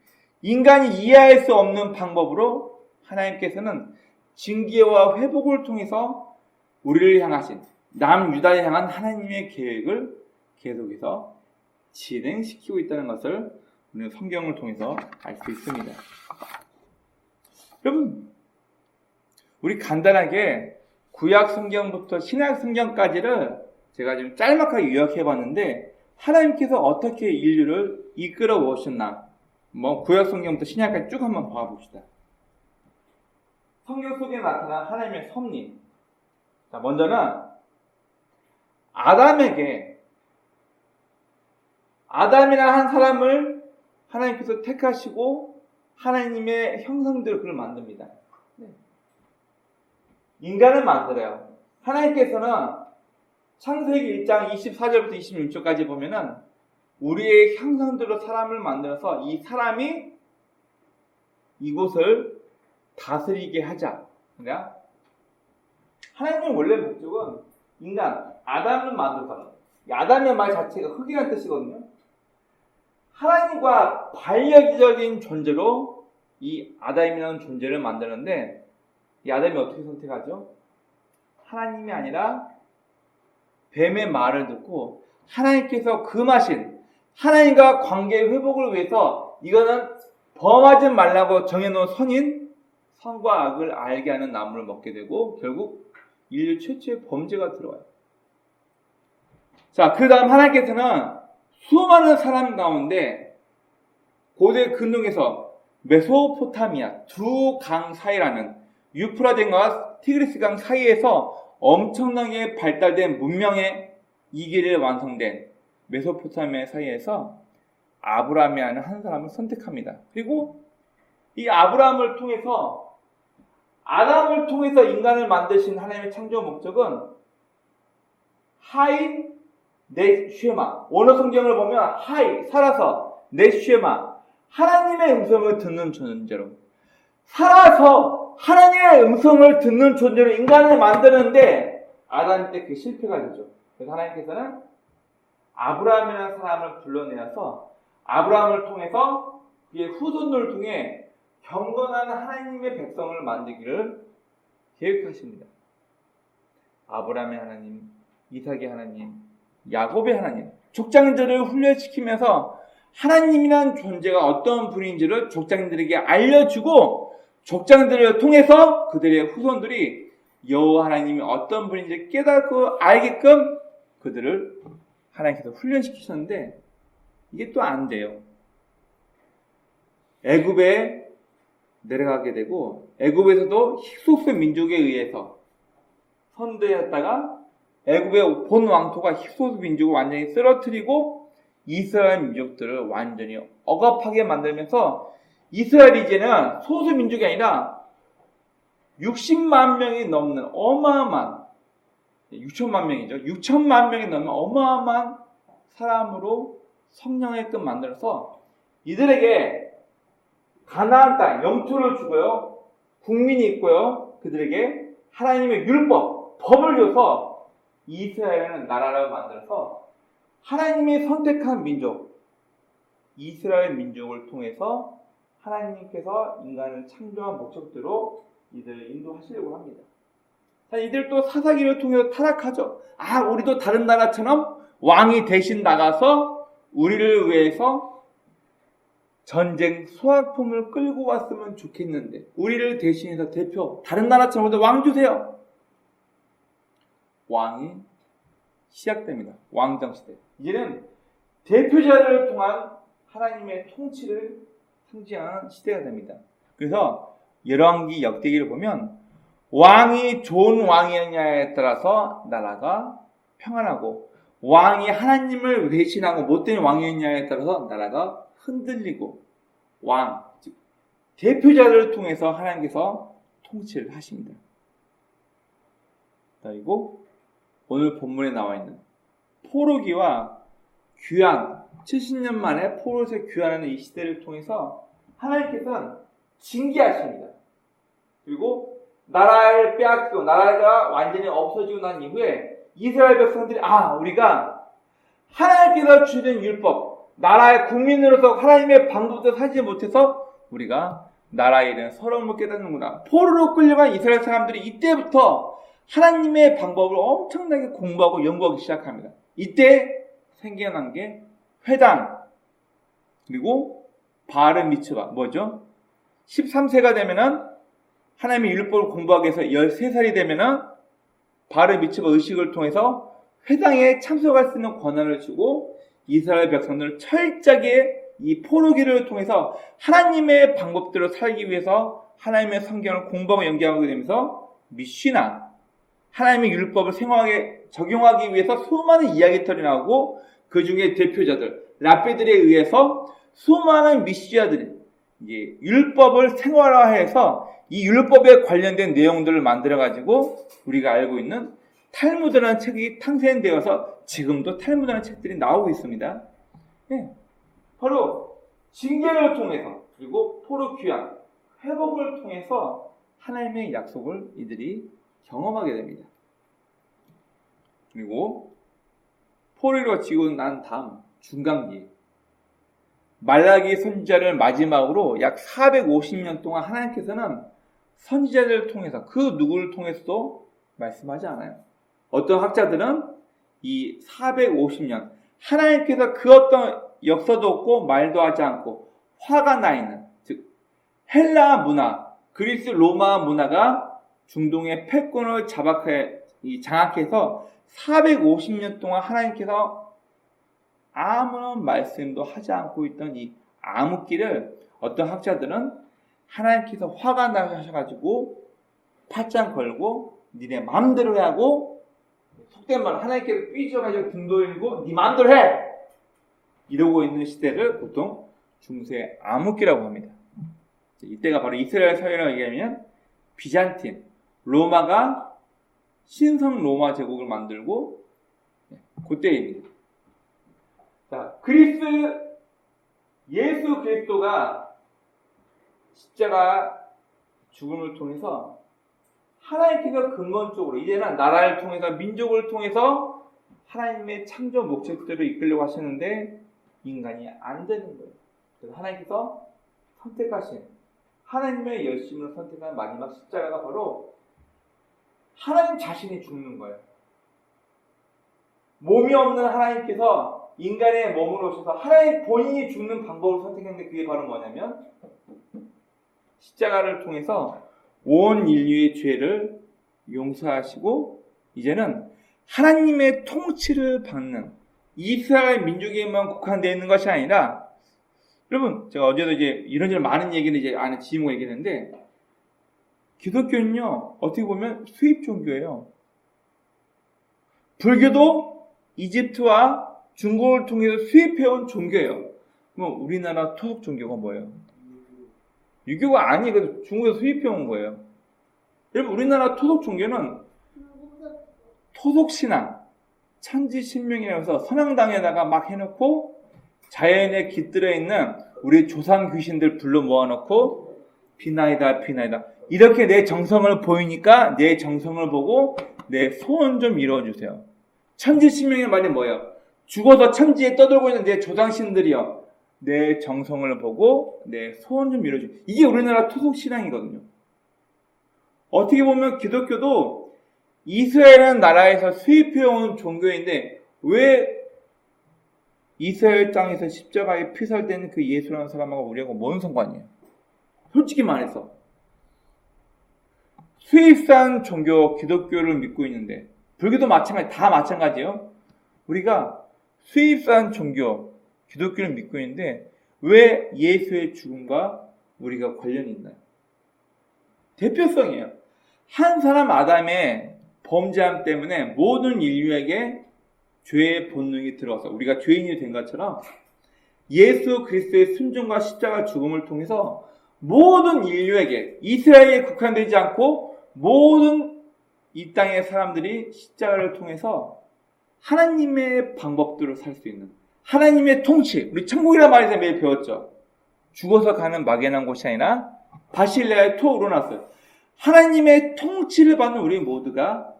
인간이 이해할 수 없는 방법으로 하나님께서는 징계와 회복을 통해서 우리를 향하신 남유다를 향한 하나님의 계획을 계속해서 진행시키고 있다는 것을 우리는 성경을 통해서 알 수 있습니다. 여러분, 우리 간단하게 구약 성경부터 신약 성경까지를 제가 지금 짤막하게 요약해 봤는데 하나님께서 어떻게 인류를 이끌어 오셨나, 구약 성경부터 신약까지 쭉 한번 봐봅시다. 성경 속에 나타난 하나님의 섭리. 자, 먼저는 아담이라 한 사람을 하나님께서 택하시고 하나님의 형상대로 그를 만듭니다. 인간을 만들어요. 하나님께서는 창세기 1장 24절부터 26절까지 보면은 우리의 형상대로 사람을 만들어서 이 사람이 이곳을 다스리게 하자. 그러니까 하나님의 원래 목적은 인간, 아담을 만들어서, 아담의 말 자체가 흙이라는 뜻이거든요. 하나님과 반려적인 존재로 이 아담이라는 존재를 만드는데 이 아담이 어떻게 선택하죠? 하나님이 아니라 뱀의 말을 듣고 하나님께서 금하신 하나님과 관계의 회복을 위해서 이거는 범하지 말라고 정해놓은 선인 선과 악을 알게 하는 나무를 먹게 되고 결국 인류 최초의 범죄가 들어와요. 자, 그 다음 하나님께서는 수많은 사람 가운데 고대 근동에서 메소포타미아 두 강 사이라는 유프라데강과 티그리스강 사이에서 엄청나게 발달된 문명의 이기를 완성된 메소포타미아 사이에서 아브라함이라는 한 사람을 선택합니다. 그리고 이 아브라함을 통해서 아담을 통해서 인간을 만드신 하나님의 창조 목적은 하이 넷쉐마, 원어 성경을 보면 하이 살아서 넷쉐마 하나님의 음성을 듣는 존재로 살아서 하나님의 음성을 듣는 존재로 인간을 만드는데 아담 때 그게 실패가 되죠. 그래서 하나님께서는 아브라함이라는 사람을 불러내어서 아브라함을 통해서 그의 후손들을 통해 경건한 하나님의 백성을 만들기를 계획하십니다. 아브라함의 하나님, 이삭의 하나님, 야곱의 하나님, 족장들을 훈련시키면서 하나님이라는 존재가 어떤 분인지를 족장들에게 알려주고 족장들을 통해서 그들의 후손들이 여호와 하나님이 어떤 분인지 깨닫고 알게끔 그들을 하나님께서 훈련시키셨는데 이게 또 안 돼요. 애굽에 내려가게 되고 애굽에서도 힉소스 민족에 의해서 선대했다가 애굽의 본 왕토가 힉소스 민족을 완전히 쓰러뜨리고 이스라엘 민족들을 완전히 억압하게 만들면서 이스라엘이 이제는 소수 민족이 아니라 60만 명이 넘는 어마어마한 6천만 명이죠. 6천만 명이 넘는 어마어마한 사람으로 성령의끔 만들어서 이들에게 가나안 땅 영토를 주고요. 국민이 있고요. 그들에게 하나님의 율법, 법을 줘서 이스라엘은 나라를 만들어서 하나님이 선택한 민족, 이스라엘 민족을 통해서 하나님께서 인간을 창조한 목적대로 이들을 인도하시려고 합니다. 자, 이들 또 사사기를 통해서 타락하죠. 우리도 다른 나라처럼 왕이 대신 나가서 우리를 위해서 전쟁 수확품을 끌고 왔으면 좋겠는데 우리를 대신해서 대표 다른 나라처럼 왕 주세요. 왕이 시작됩니다. 왕정 시대. 이제는 대표자를 통한 하나님의 통치를 상징하는 시대가 됩니다. 그래서 열왕기 역대기를 보면 왕이 좋은 왕이었냐에 따라서 나라가 평안하고 왕이 하나님을 외신하고 못된 왕이었냐에 따라서 나라가 흔들리고 왕, 즉 대표자를 통해서 하나님께서 통치를 하십니다. 그리고 오늘 본문에 나와 있는 포로기와 귀환, 70년 만에 포로에서 귀환하는 이 시대를 통해서 하나님께서는 징계하십니다. 그리고 나라를 빼앗기고 나라가 완전히 없어지고 난 이후에 이스라엘 백성들이 우리가 하나님께서 주신 율법, 나라의 국민으로서 하나님의 방법도 사지 못해서 우리가 나라에 이른 서러움을 깨닫는구나. 포로로 끌려간 이스라엘 사람들이 이때부터 하나님의 방법을 엄청나게 공부하고 연구하기 시작합니다. 이때 생겨난 게 회당, 그리고 바알 미츠바, 뭐죠? 13세가 되면은 하나님의 율법을 공부하기 위해서 13살이 되면은 바알 미츠바 의식을 통해서 회당에 참석할 수 있는 권한을 주고 이스라엘 백성들을 철저하게 이 포로기를 통해서 하나님의 방법대로 살기 위해서 하나님의 성경을 공부하고 연구하게 되면서 미시나 하나님의 율법을 생활하게 적용하기 위해서 수많은 이야기털이 나오고 그 중에 대표자들 랍비들에 의해서 수많은 미시아들이 이제 율법을 생활화해서 이 율법에 관련된 내용들을 만들어가지고 우리가 알고 있는 탈무드라는 책이 탄생되어서 지금도 탈무드라는 책들이 나오고 있습니다. 네. 바로 징계를 통해서 그리고 포로 귀환, 회복을 통해서 하나님의 약속을 이들이 경험하게 됩니다. 그리고 포로로 지고 난 다음 중간기 말라기 선지자를 마지막으로 약 450년 동안 하나님께서는 선지자들을 통해서 그 누구를 통해서도 말씀하지 않아요. 어떤 학자들은 이 450년 하나님께서 그 어떤 역사도 없고 말도 하지 않고 화가 나 있는, 즉 헬라 문화, 그리스 로마 문화가 중동의 패권을 장악해서 450년 동안 하나님께서 아무런 말씀도 하지 않고 있던 이 암흑기를 어떤 학자들은 하나님께서 화가 나셔가지고 팔짱 걸고 니네 마음대로 하고 속된 말 하나님께서 삐져가지고 등 돌리고 니 마음대로 해! 이러고 있는 시대를 보통 중세 암흑기라고 합니다. 이때가 바로 이스라엘 사회라고 얘기하면 비잔틴, 로마가 신성 로마 제국을 만들고 그때입니다. 자, 예수 그리스도가 십자가 죽음을 통해서 하나님께서 근본적으로 이제는 나라를 통해서 민족을 통해서 하나님의 창조 목적대로 이끌려고 하시는데 인간이 안 되는 거예요. 그래서 하나님께서 선택하신 하나님의 열심을 선택한 마지막 십자가가 바로 하나님 자신이 죽는 거예요. 몸이 없는 하나님께서 인간의 몸으로 오셔서 하나님 본인이 죽는 방법을 선택했는데 그게 바로 뭐냐면 십자가를 통해서 온 인류의 죄를 용서하시고 이제는 하나님의 통치를 받는 이스라엘 민족에만 국한되어 있는 것이 아니라 여러분 제가 어제도 이제 이런저런 많은 얘기는 이제 안에 지우고 얘기했는데 기독교는요 어떻게 보면 수입 종교예요. 불교도 이집트와 중국을 통해서 수입해온 종교예요. 그럼 우리나라 토속 종교가 뭐예요? 유교가 아니고 중국에서 수입해온 거예요. 여러분 우리나라 토속 종교는 토속신앙, 천지신명이라고 해서 선앙당에다가 막 해놓고 자연에 깃들어 있는 우리 조상 귀신들 불러 모아놓고 비나이다 이렇게 내 정성을 보이니까 내 정성을 보고 내 소원 좀 이루어주세요. 천지신명의 말이 뭐예요? 죽어서 천지에 떠돌고 있는 내 조상신들이요 내 정성을 보고 내 소원 좀 이루어줘. 이게 우리나라 토속신앙이거든요. 어떻게 보면 기독교도 이스라엘이라는 나라에서 수입해온 종교인데 왜 이스라엘 땅에서 십자가에 피살된 그 예수라는 사람하고 우리하고 뭔 상관이에요? 솔직히 말해서 수입산 종교 기독교를 믿고 있는데 불교도 마찬가지, 다 마찬가지예요. 우리가 수입산 종교, 기독교를 믿고 있는데 왜 예수의 죽음과 우리가 관련이 있나요? 대표성이에요. 한 사람 아담의 범죄함 때문에 모든 인류에게 죄의 본능이 들어와서 우리가 죄인이 된 것처럼 예수 그리스도의 순종과 십자가 죽음을 통해서 모든 인류에게, 이스라엘에 국한되지 않고 모든 이 땅의 사람들이 십자가를 통해서 하나님의 방법대로 살 수 있는 하나님의 통치, 우리 천국이라는 말에서 매일 배웠죠. 죽어서 가는 막연한 곳이 아니라 바실레아의 토로 났어요. 하나님의 통치를 받는 우리 모두가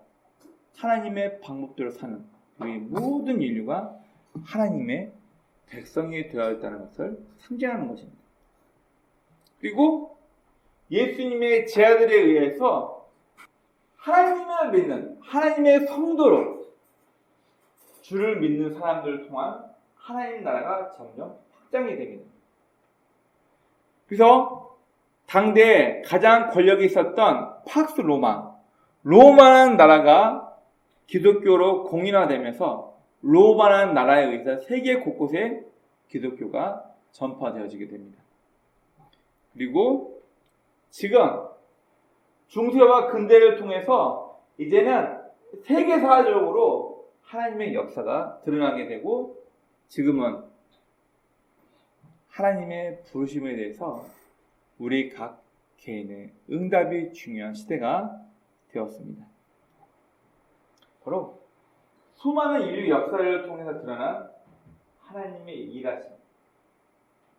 하나님의 방법대로 사는 우리 모든 인류가 하나님의 백성이 되어 있다는 것을 상징하는 것입니다. 그리고 예수님의 제자들에 의해서 하나님을 믿는 하나님의 성도로 주를 믿는 사람들을 통한 하나님 나라가 점점 확장이 됩니다. 그래서 당대에 가장 권력이 있었던 팍스 로마라는 나라가 기독교로 공인화되면서 로마라는 나라에 의해서 세계 곳곳에 기독교가 전파되어지게 됩니다. 그리고 지금 중세와 근대를 통해서 이제는 세계사적으로 하나님의 역사가 드러나게 되고 지금은 하나님의 부르심에 대해서 우리 각 개인의 응답이 중요한 시대가 되었습니다. 바로 수많은 인류 역사를 통해서 드러난 하나님의 일하심,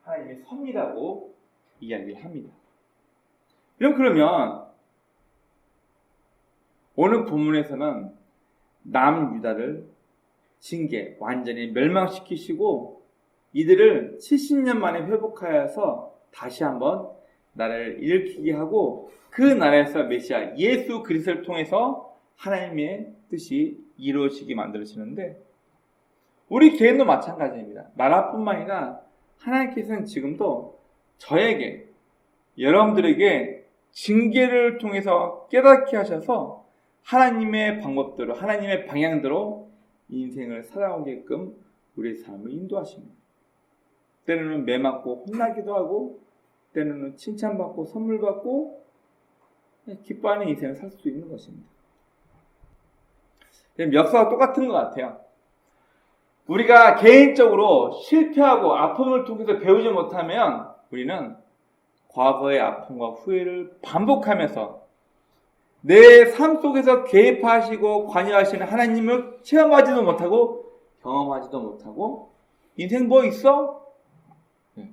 하나님의 섭리라고 이야기합니다. 그러면 오늘 본문에서는 남유다를 징계, 완전히 멸망시키시고 이들을 70년 만에 회복하여서 다시 한번 나라를 일으키게 하고 그 나라에서 메시아 예수 그리스도를 통해서 하나님의 뜻이 이루어지게 만들어지는데 우리 개인도 마찬가지입니다. 나라뿐만 아니라 하나님께서는 지금도 저에게 여러분들에게 징계를 통해서 깨닫게 하셔서 하나님의 방법대로 하나님의 방향대로 인생을 살아오게끔 우리의 삶을 인도하십니다. 때로는 매맞고 혼나기도 하고 때로는 칭찬받고 선물받고 기뻐하는 인생을 살 수 있는 것입니다. 역사가 똑같은 것 같아요. 우리가 개인적으로 실패하고 아픔을 통해서 배우지 못하면 우리는 과거의 아픔과 후회를 반복하면서 내 삶 속에서 개입하시고 관여하시는 하나님을 체험하지도 못하고 경험하지도 못하고 인생 뭐 있어?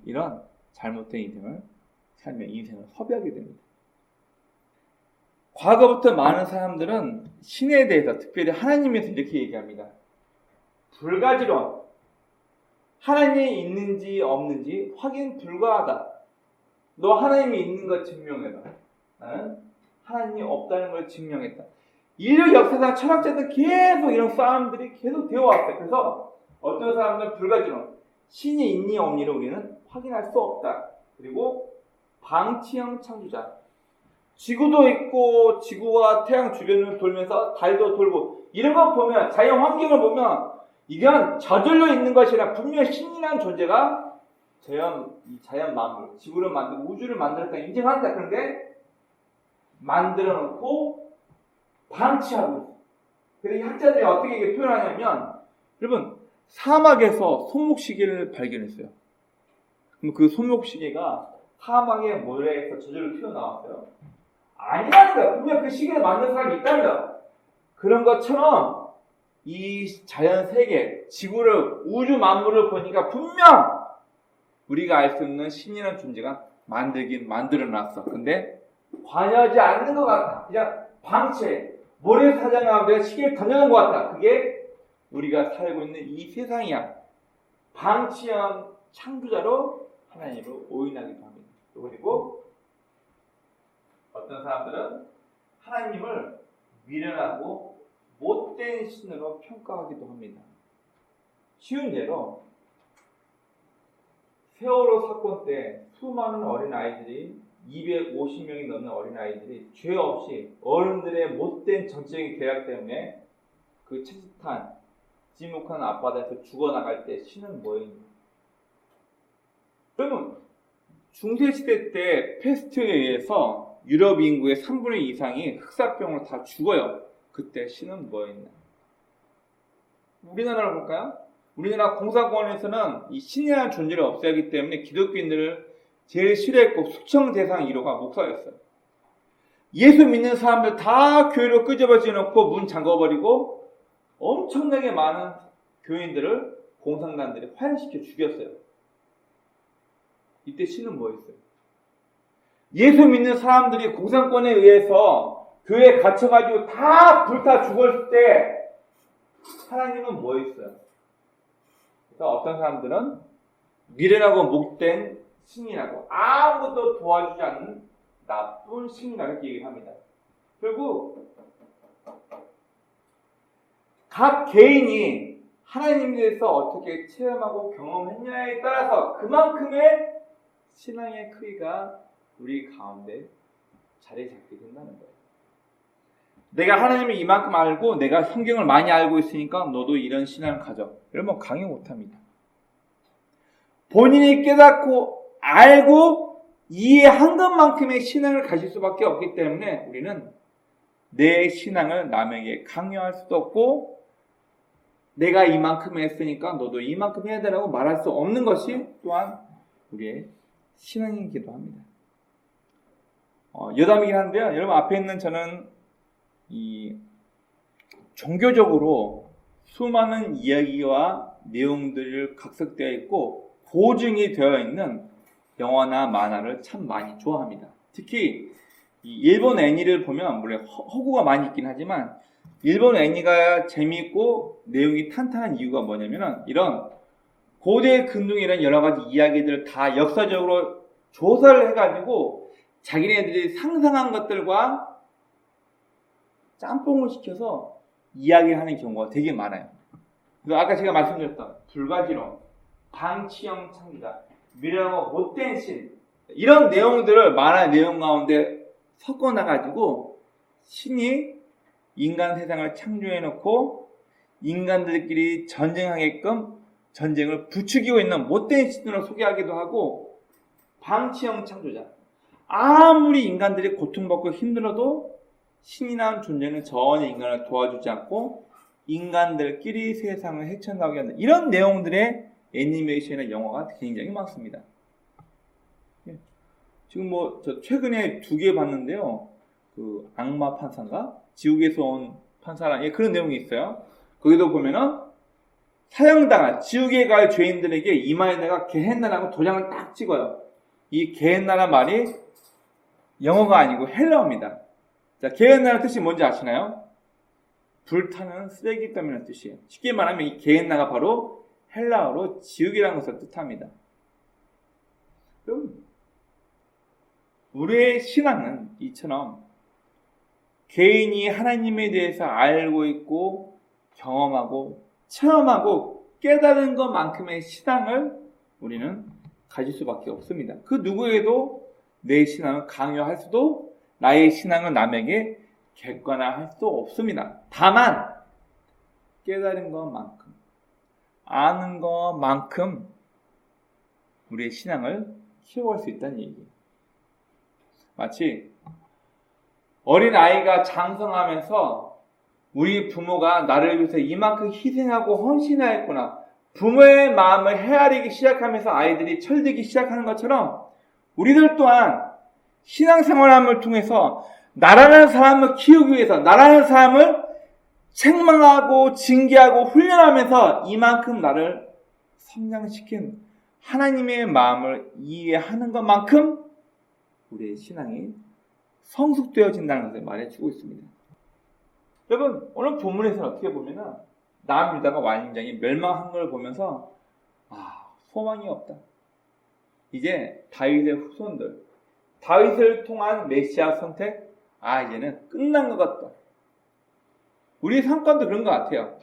이런 잘못된 인생을 삶의 인생을 허비하게 됩니다. 과거부터 많은 사람들은 신에 대해서 특별히 하나님에 대해서 이렇게 얘기합니다. 불가지론, 하나님이 있는지 없는지 확인 불가하다. 너 하나님이 있는 거 증명해봐. 나는 하나님이 없다는 걸 증명했다. 인류 역사상 철학자들 계속 이런 싸움들이 계속 되어왔어요. 그래서 어떤 사람들은 불가지론, 신이 있니 없니를 우리는 확인할 수 없다. 그리고 방치형 창조자, 지구도 있고 지구와 태양 주변을 돌면서 달도 돌고 이런 거 보면 자연 환경을 보면 이건 저절로 있는 것이 아니라 분명히 신이라는 존재가 자연 만물, 지구를 만들고 우주를 만들었다 인정한다. 그런데 만들어 놓고 방치하고 있어요. 그래서 학자들이 어떻게 이게 표현하냐면 여러분 사막에서 손목시계를 발견했어요. 그럼 그 손목시계가 사막의 모래에서 저절로 튀어나왔어요. 아니라는 거야. 분명 그 시계를 만든 사람이 있다는 거야. 그런 것처럼 이 자연 세계, 지구를, 우주 만물을 보니까 분명 우리가 알 수 있는 신이라는 존재가 만들긴 만들어놨어. 근데 관여하지 않는 것 같아. 그냥 방치해. 모래사장 가운데 시계를 던져놓은 것 같아. 그게 우리가 살고 있는 이 세상이야. 방치한 창조자로 하나님을 오인하기도 합니다. 그리고 어떤 사람들은 하나님을 미련하고 못된 신으로 평가하기도 합니다. 쉬운 예로 세월호 사건 때 수많은 어린아이들이 250명이 넘는 어린아이들이 죄 없이 어른들의 못된 정치적인 계략 때문에 그 채찍탄, 지목한 앞바다에서 죽어나갈 때 신은 뭐였냐? 여러분, 중세시대 때 패스트에 의해서 유럽 인구의 3분의 2 이상이 흑사병으로 다 죽어요. 그때 신은 뭐였냐? 우리나라를 볼까요? 우리나라 공사권에서는 이 신이라는 존재를 없애야 하기 때문에 기독교인들을 제일 싫어했고 숙청 대상 1호가 목사였어요. 예수 믿는 사람들 다 교회로 끄집어져 놓고 문 잠궈버리고 엄청나게 많은 교인들을 공산당들이 화형시켜 죽였어요. 이때 신은 뭐였어요? 예수 믿는 사람들이 공산권에 의해서 교회에 갇혀가지고 다 불타 죽었을 때 하나님은 뭐였어요? 그래서 어떤 사람들은 미련하고 목된 신이라고, 아무것도 도와주지 않는 나쁜 신이라고 얘기를 합니다. 결국 각 개인이 하나님에 대해서 어떻게 체험하고 경험했냐에 따라서 그만큼의 신앙의 크기가 우리 가운데 자리 잡게 된다는 거예요. 내가 하나님을 이만큼 알고 내가 성경을 많이 알고 있으니까 너도 이런 신앙을 가져. 이러면 강요 못합니다. 본인이 깨닫고 알고 이해한 것만큼의 신앙을 가질 수밖에 없기 때문에 우리는 내 신앙을 남에게 강요할 수도 없고 내가 이만큼 했으니까 너도 이만큼 해야 되라고 말할 수 없는 것이 또한 우리의 신앙이기도 합니다. 여담이긴 한데요. 여러분 앞에 있는 저는 이 종교적으로 수많은 이야기와 내용들이 각색되어 있고 고증이 되어 있는 영화나 만화를 참 많이 좋아합니다. 특히 이 일본 애니를 보면 물론 허구가 많이 있긴 하지만 일본 애니가 재미있고 내용이 탄탄한 이유가 뭐냐면은 이런 고대 근동이라는 여러 가지 이야기들을 다 역사적으로 조사를 해가지고 자기네들이 상상한 것들과 짬뽕을 시켜서 이야기하는 경우가 되게 많아요. 그래서 아까 제가 말씀드렸던 불가지론, 방치형 창기자, 미련하고 못된 신 이런 내용들을 만화 내용 가운데 섞어놔가지고 신이 인간 세상을 창조해놓고 인간들끼리 전쟁하게끔 전쟁을 부추기고 있는 못된 신으로 소개하기도 하고 방치형 창조자 아무리 인간들이 고통받고 힘들어도 신이라는 존재는 전혀 인간을 도와주지 않고 인간들끼리 세상을 헤쳐나가게 하는 이런 내용들의 애니메이션이나 영화가 굉장히 많습니다. 지금 저 최근에 2개 봤는데요. 그 악마 판사인가? 지옥에서 온 판사랑 그런 내용이 있어요. 거기도 보면은 사형당한 지옥에 갈 죄인들에게 이마에다가 게헨나라고 도장을 딱 찍어요. 이 게헨나란 말이 영어가 아니고 헬라어입니다. 자, 게헨나라는 뜻이 뭔지 아시나요? 불타는 쓰레기 더미라는 뜻이에요. 쉽게 말하면 이 게헨나가 바로 헬라어로 지옥이라는 것을 뜻합니다. 그럼 우리의 신앙은 이처럼 개인이 하나님에 대해서 알고 있고 경험하고 체험하고 깨달은 것만큼의 신앙을 우리는 가질 수밖에 없습니다. 그 누구에게도 내 신앙을 강요할 수도 나의 신앙을 남에게 객관화할 수도 없습니다. 다만 깨달은 것만큼 아는 것만큼 우리의 신앙을 키워갈 수 있다는 얘기예요. 마치 어린 아이가 장성하면서 우리 부모가 나를 위해서 이만큼 희생하고 헌신하였구나. 부모의 마음을 헤아리기 시작하면서 아이들이 철들기 시작하는 것처럼 우리들 또한 신앙생활함을 통해서 나라는 사람을 키우기 위해서 나라는 사람을 책망하고 징계하고 훈련하면서 이만큼 나를 성장시킨 하나님의 마음을 이해하는 것만큼 우리의 신앙이 성숙되어진다는 것을 말해주고 있습니다. 여러분 오늘 본문에서는 어떻게 보면은 남유다가 완전히 멸망한 걸 보면서 소망이 없다. 이제 다윗의 후손들 다윗을 통한 메시아 선택 이제는 끝난 것 같다. 우리 상관도 그런 것 같아요.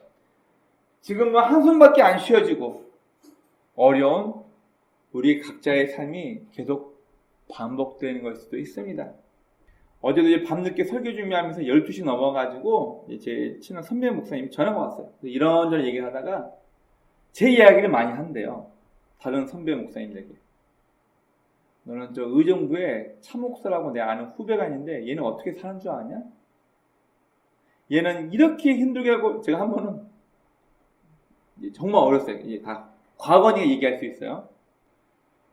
지금은 한숨밖에 안 쉬어지고 어려운 우리 각자의 삶이 계속 반복되는 걸 수도 있습니다. 어제도 이제 밤늦게 설교 준비하면서 12시 넘어가지고 제 친한 선배 목사님이 전화가 왔어요. 이런저런 얘기를 하다가 제 이야기를 많이 한대요. 다른 선배 목사님들에게. 너는 저 의정부에 차목사라고 내 아는 후배가 있는데 얘는 어떻게 사는 줄 아냐? 얘는 이렇게 힘들게 하고, 제가 한 번은 정말 어렸어요. 이제 다 과거니까 얘기할 수 있어요.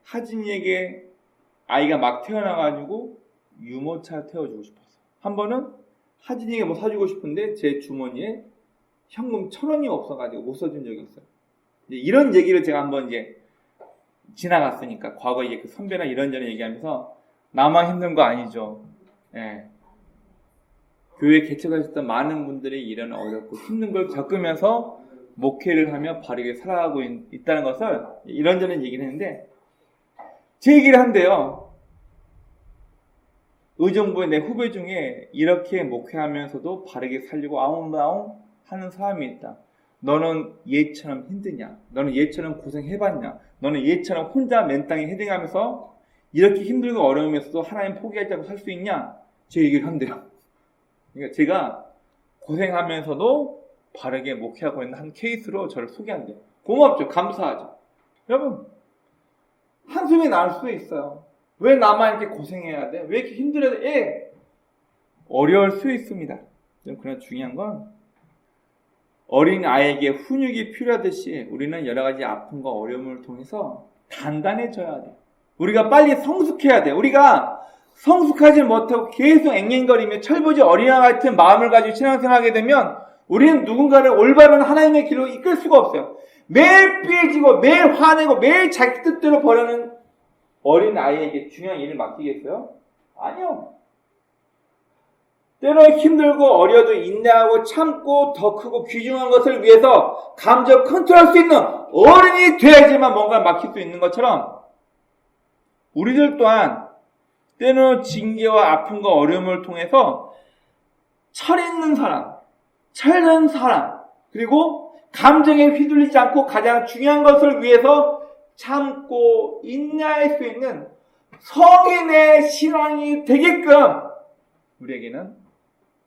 하진이에게 아이가 막 태어나가지고 유모차 태워주고 싶었어요. 한 번은 하진이에게 뭐 사주고 싶은데 제 주머니에 현금 1,000원이 없어가지고 못 써준 적이 있어요. 이런 얘기를 제가 한번 이제 지나갔으니까 과거에 그 선배나 이런저런 얘기하면서 나만 힘든 거 아니죠. 예. 교회 개척하셨던 많은 분들이 이런 어렵고 힘든 걸 겪으면서 목회를 하며 바르게 살아가고 있다는 것을 이런저런 얘기를 했는데 제 얘기를 한대요. 의정부의 내 후배 중에 이렇게 목회하면서도 바르게 살리고 아웅다웅 하는 사람이 있다. 너는 얘처럼 힘드냐? 너는 얘처럼 고생해봤냐? 너는 얘처럼 혼자 맨땅에 헤딩하면서 이렇게 힘들고 어려우면서도 하나님 포기하지 않고 살 수 있냐? 제 얘기를 한대요. 그러니까 제가 고생하면서도 바르게 목회하고 있는 한 케이스로 저를 소개한대요. 고맙죠. 감사하죠. 여러분, 한숨이 나올 수도 있어요. 왜 나만 이렇게 고생해야 돼? 왜 이렇게 힘들어야 돼? 예, 어려울 수 있습니다. 그러나 중요한 건 어린 아이에게 훈육이 필요하듯이 우리는 여러 가지 아픔과 어려움을 통해서 단단해져야 돼. 우리가 빨리 성숙해야 돼. 우리가 성숙하지 못하고 계속 앵앵거리며 철부지 어린아 같은 마음을 가지고 신앙생활하게 되면 우리는 누군가를 올바른 하나님의 길로 이끌 수가 없어요. 매일 삐지고 매일 화내고 매일 자기 뜻대로 벌여는 어린 아이에게 중요한 일을 맡기겠어요? 아니요. 때로는 힘들고 어려도 인내하고 참고 더 크고 귀중한 것을 위해서 감정 컨트롤할 수 있는 어른이 돼야지만 뭔가를 맡길 수 있는 것처럼 우리들 또한 때로는 징계와 아픔과 어려움을 통해서 철있는 사람, 철든 사람, 그리고 감정에 휘둘리지 않고 가장 중요한 것을 위해서 참고 인내할 수 있는 성인의 신앙이 되게끔 우리에게는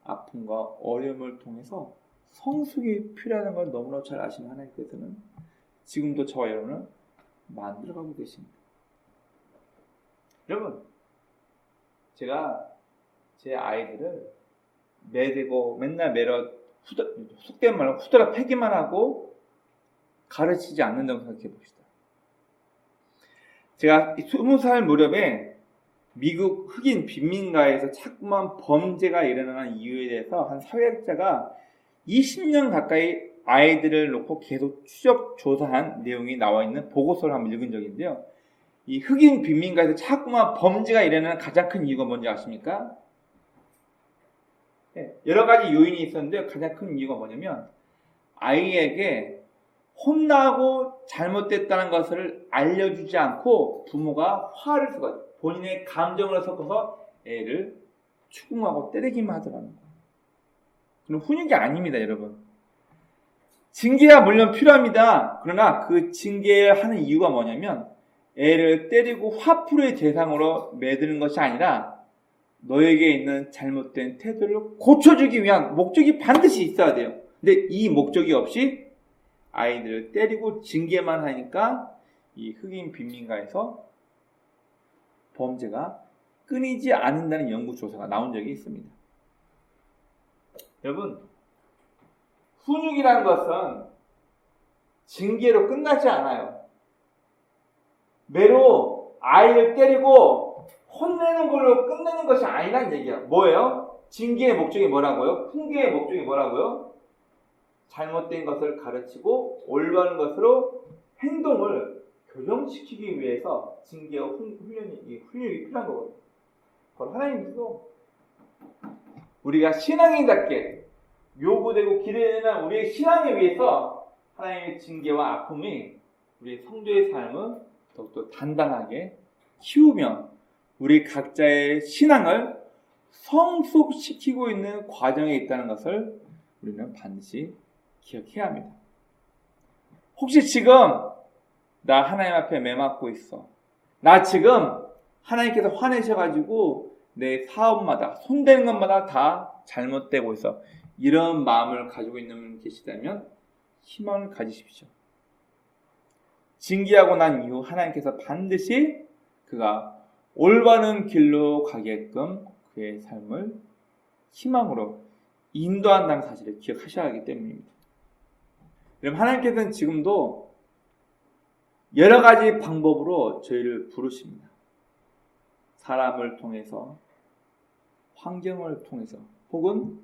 아픔과 어려움을 통해서 성숙이 필요하다는 걸 너무나 잘 아시는 하나님께서는 지금도 저와 여러분을 만들어가고 계십니다. 여러분, 제가 제 아이들을 매대고 맨날 속된 말로 후드라 패기만 하고 가르치지 않는다고 생각해 봅시다. 제가 20살 무렵에 미국 흑인 빈민가에서 자꾸만 범죄가 일어나는 이유에 대해서 한 사회학자가 20년 가까이 아이들을 놓고 계속 추적 조사한 내용이 나와 있는 보고서를 한번 읽은 적이 있는데요. 이 흑인 빈민가에서 자꾸만 범죄가 일어나는 가장 큰 이유가 뭔지 아십니까? 네, 여러 가지 요인이 있었는데 가장 큰 이유가 뭐냐면 아이에게 혼나고 잘못됐다는 것을 알려주지 않고 부모가 화를 쓰거든요. 본인의 감정을 섞어서 애를 추궁하고 때리기만 하더라는 거예요. 그럼 훈육이 아닙니다, 여러분. 징계가 물론 필요합니다. 그러나 그 징계하는 이유가 뭐냐면 애를 때리고 화풀이의 대상으로 매드는 것이 아니라 너에게 있는 잘못된 태도를 고쳐주기 위한 목적이 반드시 있어야 돼요. 근데 이 목적이 없이 아이들을 때리고 징계만 하니까 이 흑인 빈민가에서 범죄가 끊이지 않는다는 연구조사가 나온 적이 있습니다. 여러분, 훈육이라는 것은 징계로 끝나지 않아요. 매로 아이를 때리고 혼내는 걸로 끝내는 것이 아니라는 얘기야. 뭐예요? 징계의 목적이 뭐라고요? 훈계의 목적이 뭐라고요? 잘못된 것을 가르치고 올바른 것으로 행동을 교정시키기 위해서 징계와 훈육이 필요한 거거든요. 그럼 하나님께서 우리가 신앙인답게 요구되고 기대되는 우리의 신앙을 위해서 하나님의 징계와 아픔이 우리 성도의 삶을 더욱더 단단하게 키우며 우리 각자의 신앙을 성숙시키고 있는 과정에 있다는 것을 우리는 반드시 기억해야 합니다. 혹시 지금 나 하나님 앞에 매맞고 있어. 나 지금 하나님께서 화내셔가지고 내 사업마다 손대는 것마다 다 잘못되고 있어. 이런 마음을 가지고 있는 분 계시다면 희망을 가지십시오. 징계하고 난 이후 하나님께서 반드시 그가 올바른 길로 가게끔 그의 삶을 희망으로 인도한다는 사실을 기억하셔야 하기 때문입니다. 여러분, 하나님께서는 지금도 여러 가지 방법으로 저희를 부르십니다. 사람을 통해서, 환경을 통해서, 혹은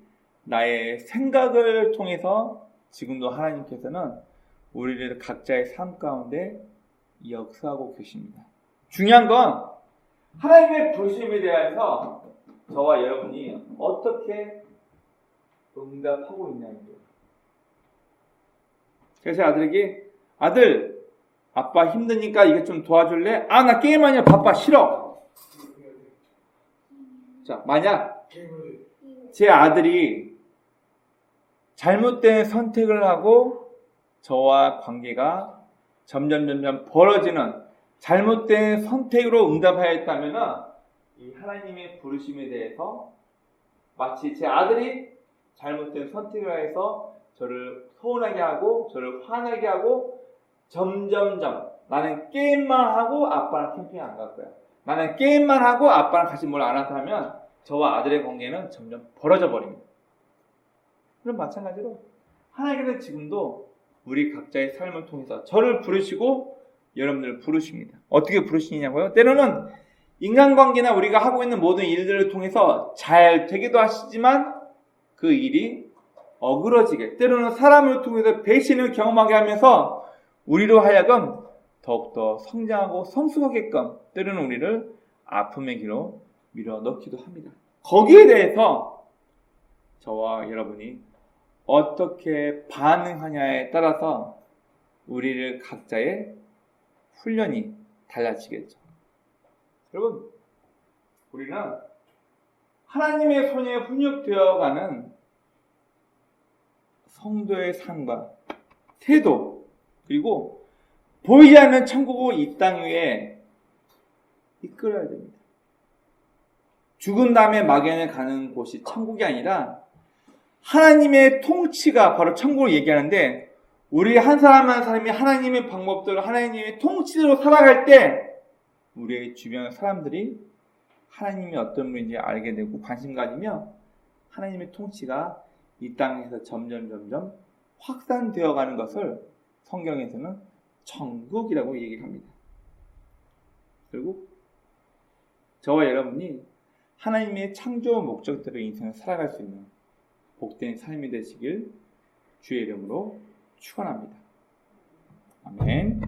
나의 생각을 통해서 지금도 하나님께서는 우리를 각자의 삶 가운데 역사하고 계십니다. 중요한 건 하나님의 부르심에 대해서 저와 여러분이 어떻게 응답하고 있냐는 거예요. 그래서 아들에게, 아들, 아빠 힘드니까 이거 좀 도와줄래? 아, 나 게임하냐, 바빠, 싫어. 자, 만약 제 아들이 잘못된 선택을 하고 저와 관계가 점점 벌어지는 잘못된 선택으로 응답하였다면 이 하나님의 부르심에 대해서 마치 제 아들이 잘못된 선택을 해서 저를 서운하게 하고 저를 화나게 하고 점점점 나는 게임만 하고 아빠랑 캠핑 안 갈 거야. 나는 게임만 하고 아빠랑 같이 뭘 안 한다면 저와 아들의 관계는 점점 벌어져 버립니다. 그럼 마찬가지로 하나님께서 지금도 우리 각자의 삶을 통해서 저를 부르시고 여러분들을 부르십니다. 어떻게 부르시냐고요? 때로는 인간관계나 우리가 하고 있는 모든 일들을 통해서 잘 되기도 하시지만 그 일이 어그러지게, 때로는 사람을 통해서 배신을 경험하게 하면서 우리로 하여금 더욱더 성장하고 성숙하게끔 때로는 우리를 아픔의 길로 밀어넣기도 합니다. 거기에 대해서 저와 여러분이 어떻게 반응하냐에 따라서 우리를 각자의 훈련이 달라지겠죠. 여러분, 우리는 하나님의 손에 훈육되어가는 성도의 삶과 태도, 그리고 보이지 않는 천국을 이 땅 위에 이끌어야 됩니다. 죽은 다음에 막연히 가는 곳이 천국이 아니라 하나님의 통치가 바로 천국을 얘기하는데, 우리 한 사람 한 사람이 하나님의 방법대로 하나님의 통치대로 살아갈 때 우리의 주변 사람들이 하나님이 어떤 분인지 알게 되고 관심 가지며 하나님의 통치가 이 땅에서 점점 확산되어 가는 것을 성경에서는 천국이라고 얘기합니다. 결국 저와 여러분이 하나님의 창조 목적대로 인생을 살아갈 수 있는 복된 삶이 되시길 주의 이름으로 축원합니다. 아멘.